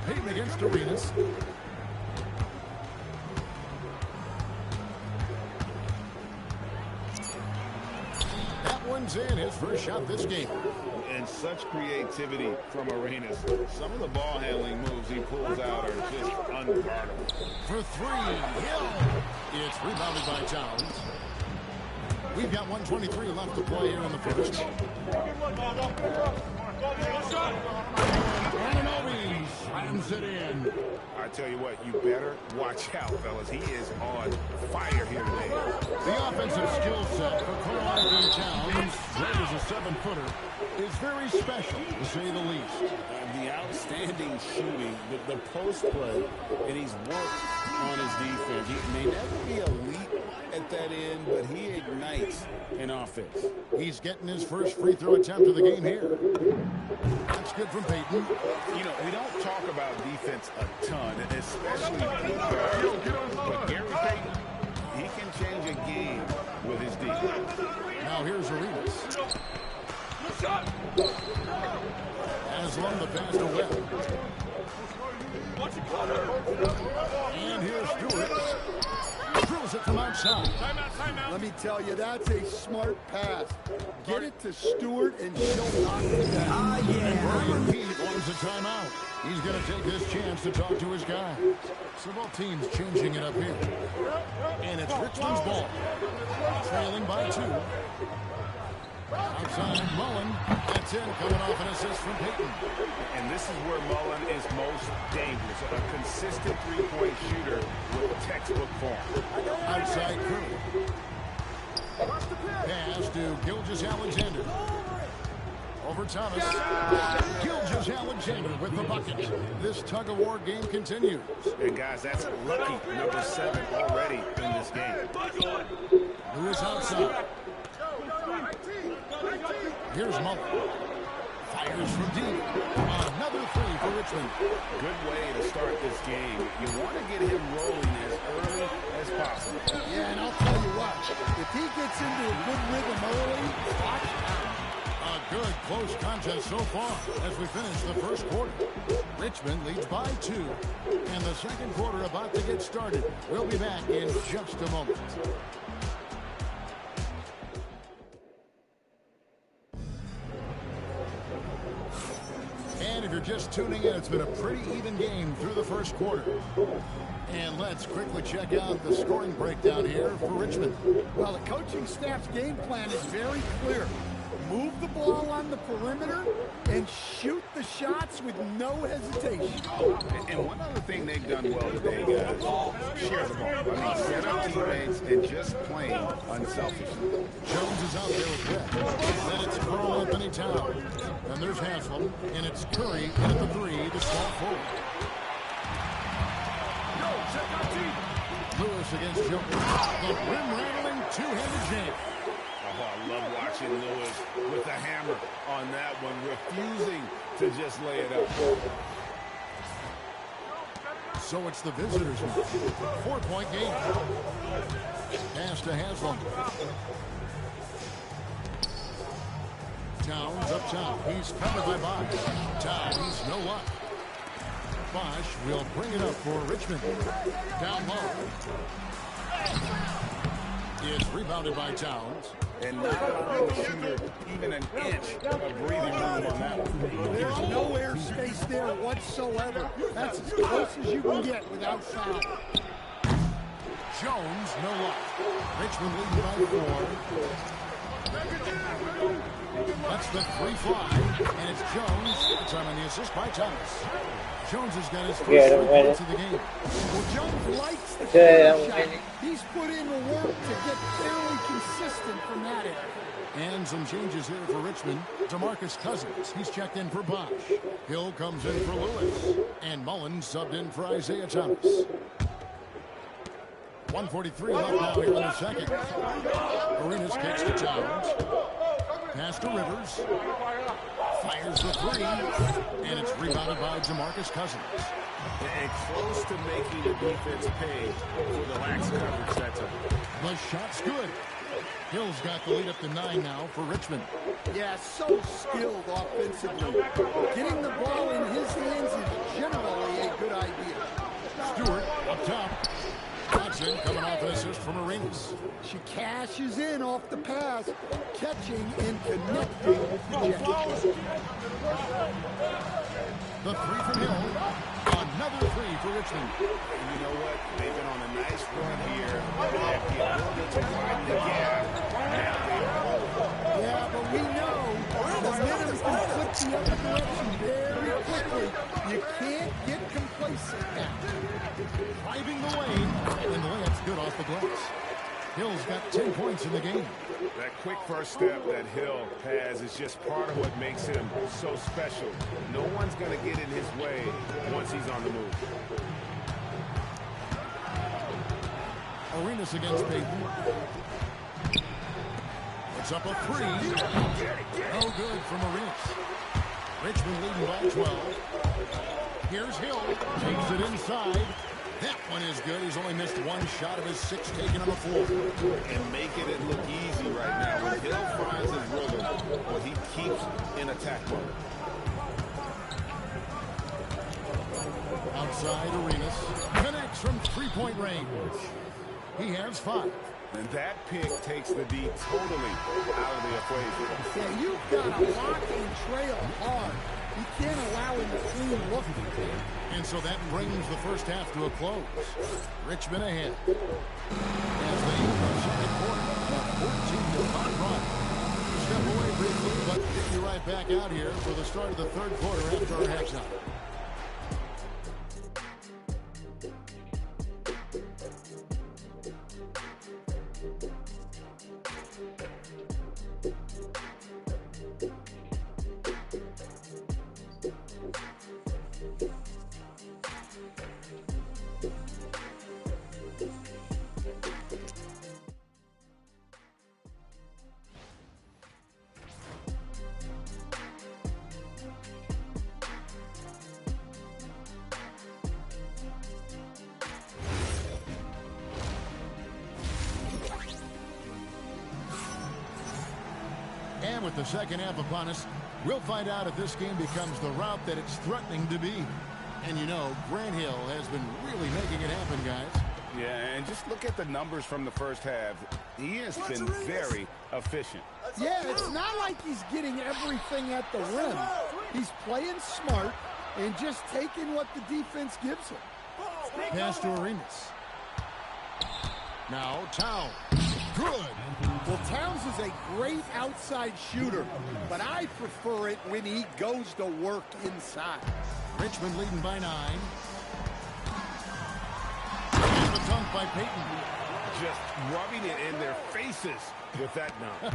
Payton against Arenas. That one's in, his first shot this game. And such creativity from Arenas. Some of the ball handling moves he pulls out are just unguardable. For 3, Hill. It's rebounded by Towns. We've got 1:23 left to play here in the first. Anunoby slams it in. I tell you what, you better watch out, fellas. He is on fire here today. The offensive skill set for Carl Towns, great as a 7-footer, is very special, to say the least. The outstanding shooting, the post play, and he's worked on his defense. He may never be elite at that end, but he ignites an offense. He's getting his first free throw attempt of the game here. That's good from Payton. You know, we don't talk about defense a ton, especially but Gary Payton, he can change a game with his defense. Now here's Arenas. Haslam the pass to Webb. And here's Stewart. Drills it from outside. Let me tell you, that's a smart pass. Get it to Stewart and she'll knock it down. And Brian Heath wants a timeout. He's going to take this chance to talk to his guy. So both teams changing it up here. And it's Richmond's ball. Trailing by 2. Outside Mullen. That's in, coming off an assist from Payton. And this is where Mullen is most dangerous. A consistent three-point shooter with textbook form. Outside Curry. Pass to Gilgeous-Alexander. Over Thomas. Gilgeous-Alexander with the bucket. This tug-of-war game continues. And guys, that's lucky number 7 already in this game. Lewis outside. Here's Mullen. Fires from deep. Another 3 for Richmond. Good way to start this game. You want to get him rolling as early as possible. Yeah, and I'll tell you what, if he gets into a good rhythm early, watch out. A good close contest so far as we finish the first quarter. Richmond leads by 2. And the second quarter about to get started. We'll be back in just a moment. And if you're just tuning in, it's been a pretty even game through the first quarter. And let's quickly check out the scoring breakdown here for Richmond. Well, the coaching staff's game plan is very clear. move the ball on the perimeter and shoot the shots with no hesitation. And one other thing they've done well today, guys, share the ball. I mean, set up teammates and just playing unselfishly. Jones is out there with Webb. Then it's Carl Anthony Towns. And there's Haslam. And it's Curry in at the three to small forward. Lewis against Jones. The rim-rattling two-handed jam. Oh, I love watching Lewis with the hammer on that one, refusing to just lay it up. So it's the visitors' 4-point game. Pass to Haslam. Towns up top. He's covered by Bosch. Towns, no luck. Bosch will bring it up for Richmond. Down low. It's rebounded by Towns. And not allowing the shooter even an inch of breathing room on that one. There's no air space there whatsoever. That's as close as you can get without foul. Jones, no luck. Richmond leading by 4. That's the free fly. And it's Jones. Time on the assist by Thomas. Jones has got his first 3 points of the game. Well, Jones likes the shot. He's put in the work to get fairly consistent from that area. And some changes here for Richmond. DeMarcus Cousins, he's checked in for Bosch. Hill comes in for Lewis. And Mullen subbed in for Isaiah Thomas. 1:43 left now here in the second. Arenas kicks to Towns. Pass to Rivers. Fires the three. And it's rebounded by DeMarcus Cousins. And close to making the defense pay for the lax coverage that time. The shot's good. Hill's got the lead up to 9 now for Richmond. Yeah, so skilled offensively. Getting the ball in his hands is generally a good idea. Stewart up top. Watson coming off an assist from Arenas. She cashes in off the pass, catching and connecting with the jet. The three from Hill. Another three for Richmond. And you know what? They've been on a nice run here. They have the ability to widen the gap. Now they hold. Yeah, but we know momentum can flip the other direction very quickly. You can't get complacent now. Driving the lane, and the layup's good off the glass. Hill's got 10 points in the game. That quick first step that Hill has is just part of what makes him so special. No one's going to get in his way once he's on the move. Arenas against Payton. It's up a three. No good from Arenas. Richmond leading by 12. Here's Hill. Takes it inside. That one is good. He's only missed one shot of his 6 taken on the floor. And making it look easy right now. When Hill finds his rhythm, well, he keeps in attack mode. Outside Arenas. Connects from 3-point range. He has 5. And that pick takes the D totally out of the equation. Yeah, you've got to lock and trail hard. You can't allow him to clean look. And so that brings the first half to a close. Richmond ahead. As they enter the second quarter, a 14-5 run. Step away briefly, but get you right back out here for the start of the third quarter after our halftime. And with the second half upon us, we'll find out if this game becomes the route that it's threatening to be. And you know, Grant Hill has been really making it happen, guys. Yeah, and just look at the numbers from the first half. He has been very efficient. Yeah, it's not like he's getting everything at the rim. He's playing smart and just taking what the defense gives him. Pass to Arenas. Now Towns. Good. Well, Towns is a great outside shooter, but I prefer it when he goes to work inside. Richmond leading by 9. And the dunk by Payton. Just rubbing it in their faces with that dunk.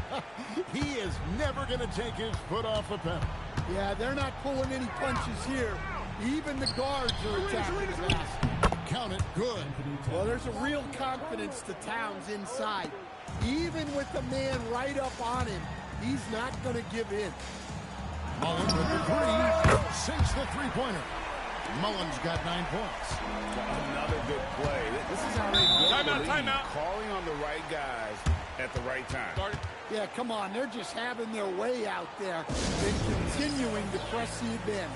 He is never going to take his foot off the pedal. Yeah, they're not pulling any punches here. Even the guards are attacking the basket. Count it, good. Well, there's a real confidence to Towns inside. Even with the man right up on him, he's not going to give in. Mullen with the 3. Sinks the three-pointer. Mullen's got 9 points. Another good play. This is how they go. Timeout. Calling on the right guys at the right time. Yeah, come on. They're just having their way out there and continuing to press the advantage.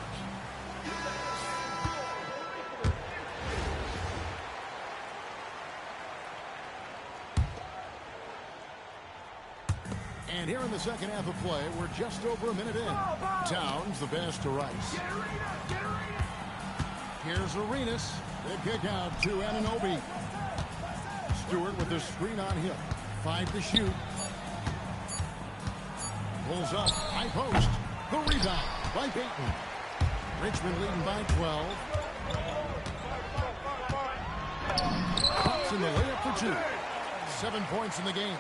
And here in the second half of play, we're just over a minute in. Towns the pass to Rice. Here's Arenas. The kick out to Anunoby. Stewart with the screen on him. 5 to shoot. Pulls up. High post. The rebound by Payton. Richmond leading by 12. Pops in the layup for 2. 7 points in the game.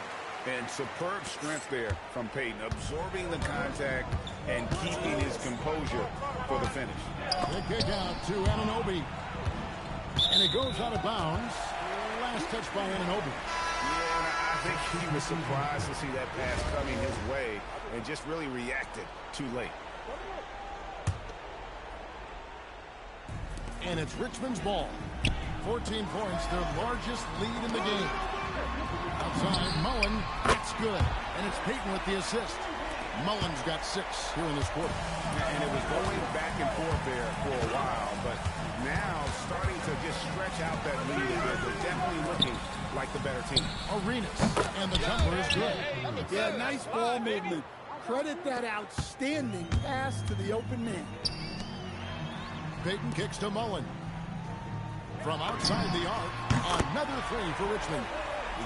And superb strength there from Payton, absorbing the contact and keeping his composure for the finish. The kick out to Anunoby. And it goes out of bounds. Last touch by Anunoby. Yeah, and I think he was surprised to see that pass coming his way and just really reacted too late. And it's Richmond's ball. 14 points, their largest lead in the game. Outside, Mullen, that's good. And it's Payton with the assist. Mullen's got 6 here in this quarter. And it was going back and forth there for a while, but now starting to just stretch out that lead. They're definitely looking like the better team. Arenas, and the jumper is good. Yeah, nice ball movement. Credit that outstanding pass to the open man. Payton kicks to Mullen. From outside the arc, another 3 for Richmond.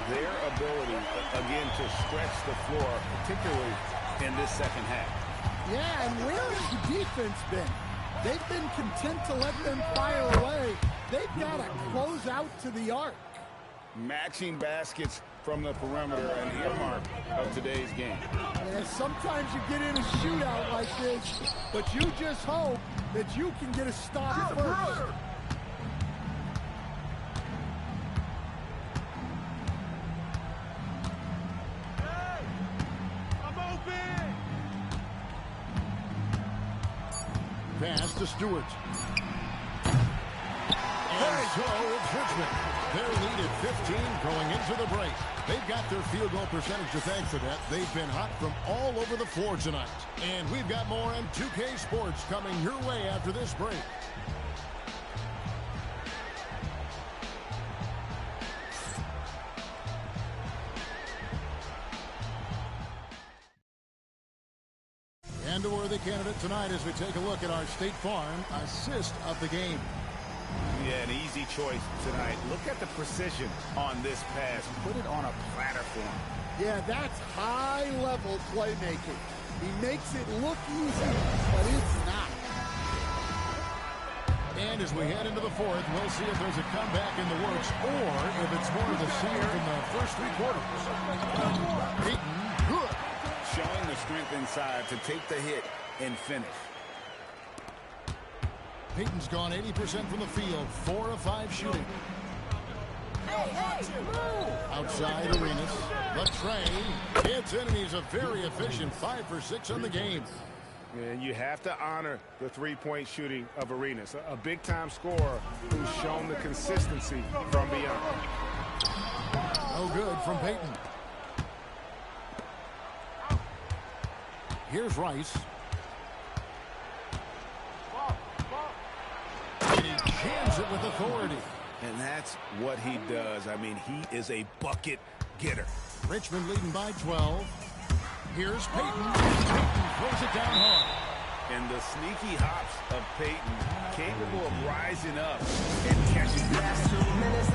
Their ability, again, to stretch the floor, particularly in this second half. Yeah, and where has the defense been? They've been content to let them fire away. They've got to close out to the arc. Matching baskets from the perimeter, an earmark of today's game. Yeah, sometimes you get in a shootout like this, but you just hope that you can get a stop first. Pass to Stewart. And so it's Richmond. Their lead at 15 going into the break. They've got their field goal percentage to thank for that. They've been hot from all over the floor tonight. And we've got more on 2K Sports coming your way after this break. And a worthy candidate tonight as we take a look at our State Farm assist of the game. Yeah, an easy choice tonight. Look at the precision on this pass. Put it on a platter for him. Yeah, that's high-level playmaking. He makes it look easy, but it's not. And as we head into the fourth, we'll see if there's a comeback in the works or if it's more of the same from the first 3 quarters. Payton, good. Showing the strength inside to take the hit and finish. Payton's gone 80% from the field, 4 of 5 shooting. Outside Arenas, the tray, hits in, and he's a very efficient 5 for 6 on the game. And you have to honor the three-point shooting of Arenas, a big-time scorer who's shown the consistency from beyond. No good from Payton. Here's Rice. And he jams it with authority. And that's what he does. I mean, he is a bucket getter. Richmond leading by 12. Here's Payton. Payton throws it down hard. And the sneaky hops of Payton, capable of rising up and catching the last 2 minutes.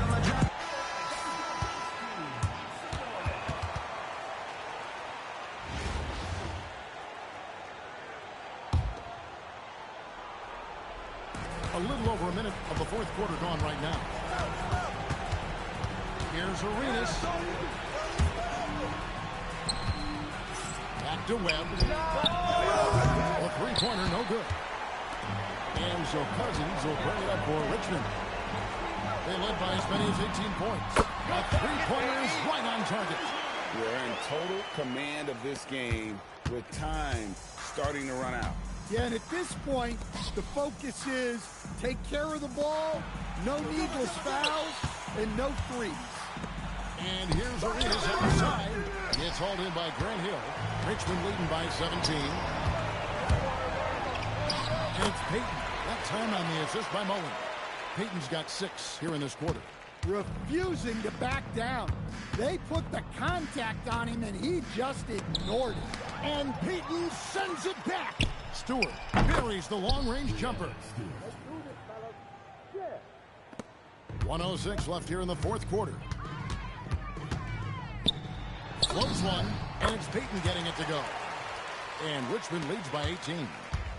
a little over a minute of the fourth quarter gone right now. Here's Arenas. Back to Webb. A three-pointer, no good. And so Cousins will bring it up for Richmond. They led by as many as 18 points. A three-pointer is right on target. We're in total command of this game with time starting to run out. Yeah, and at this point, the focus is take care of the ball, no needless fouls, and no threes. And here's Arenas outside. It's hauled in by Grant Hill. Richmond leading by 17. And it's Payton. That time on the assist by Mullen. Payton's got 6 here in this quarter. Refusing to back down. They put the contact on him, and he just ignored it. And Payton sends it back. Stewart buries the long-range jumper. 1:06 left here in the fourth quarter. Close one, and it's Payton getting it to go. And Richmond leads by 18.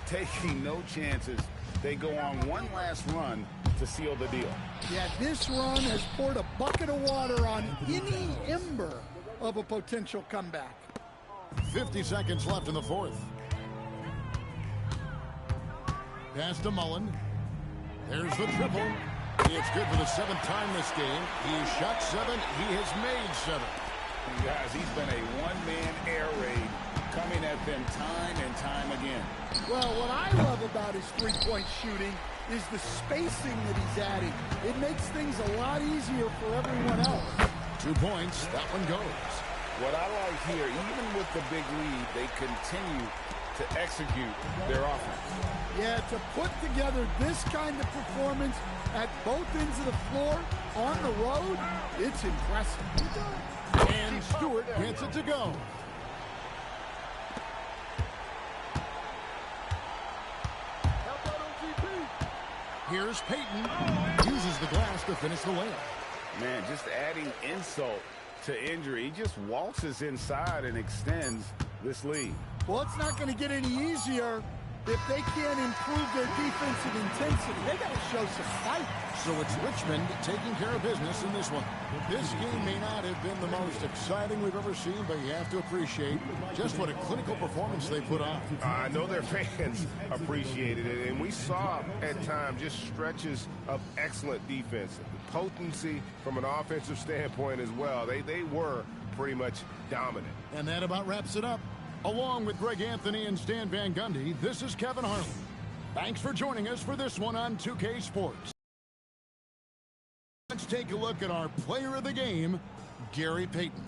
Taking no chances. They go on one last run to seal the deal. Yeah, this run has poured a bucket of water on any ember of a potential comeback. 50 seconds left in the fourth. Pass to Mullen. There's the triple. It's good for the 7th time this game. He shot 7. He has made 7. Guys, he's been a one-man air raid coming at them time and time again. Well, what I love about his three-point shooting is the spacing that he's adding. It makes things a lot easier for everyone else. 2 points. That one goes. What I like here, even with the big lead, they continue to execute their offense. Yeah, to put together this kind of performance at both ends of the floor on the road, it's impressive. And Stewart gets it to go. Here's Payton. Uses the glass to finish the layup. Man, just adding insult to injury. He just waltzes inside and extends this lead. Well, it's not going to get any easier if they can't improve their defensive intensity. They got to show some fight. So it's Richmond taking care of business in this one. This game may not have been the most exciting we've ever seen, but you have to appreciate just what a clinical performance they put on. I know their fans appreciated it, and we saw at times just stretches of excellent defense. The potency from an offensive standpoint as well. They were pretty much dominant. And that about wraps it up. Along with Greg Anthony and Stan Van Gundy, this is Kevin Harlan. Thanks for joining us for this one on 2K Sports. Let's take a look at our player of the game, Gary Payton.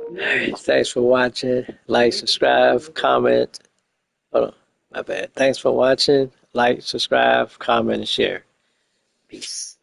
Alright, thanks for watching. Like, subscribe, comment. Hold on, my bad. Thanks for watching. Like, subscribe, comment, and share. Peace.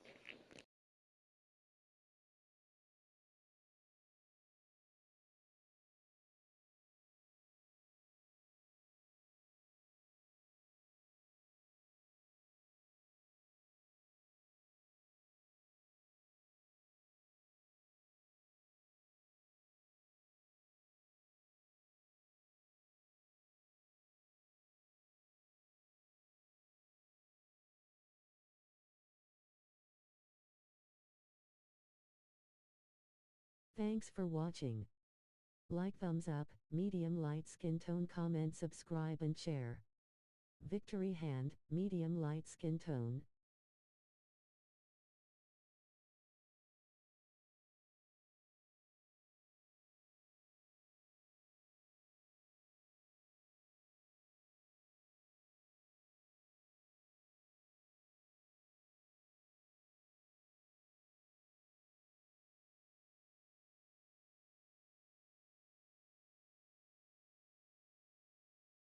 Thanks for watching. Like, thumbs up, medium light skin tone, comment, subscribe and share. Victory hand, medium light skin tone.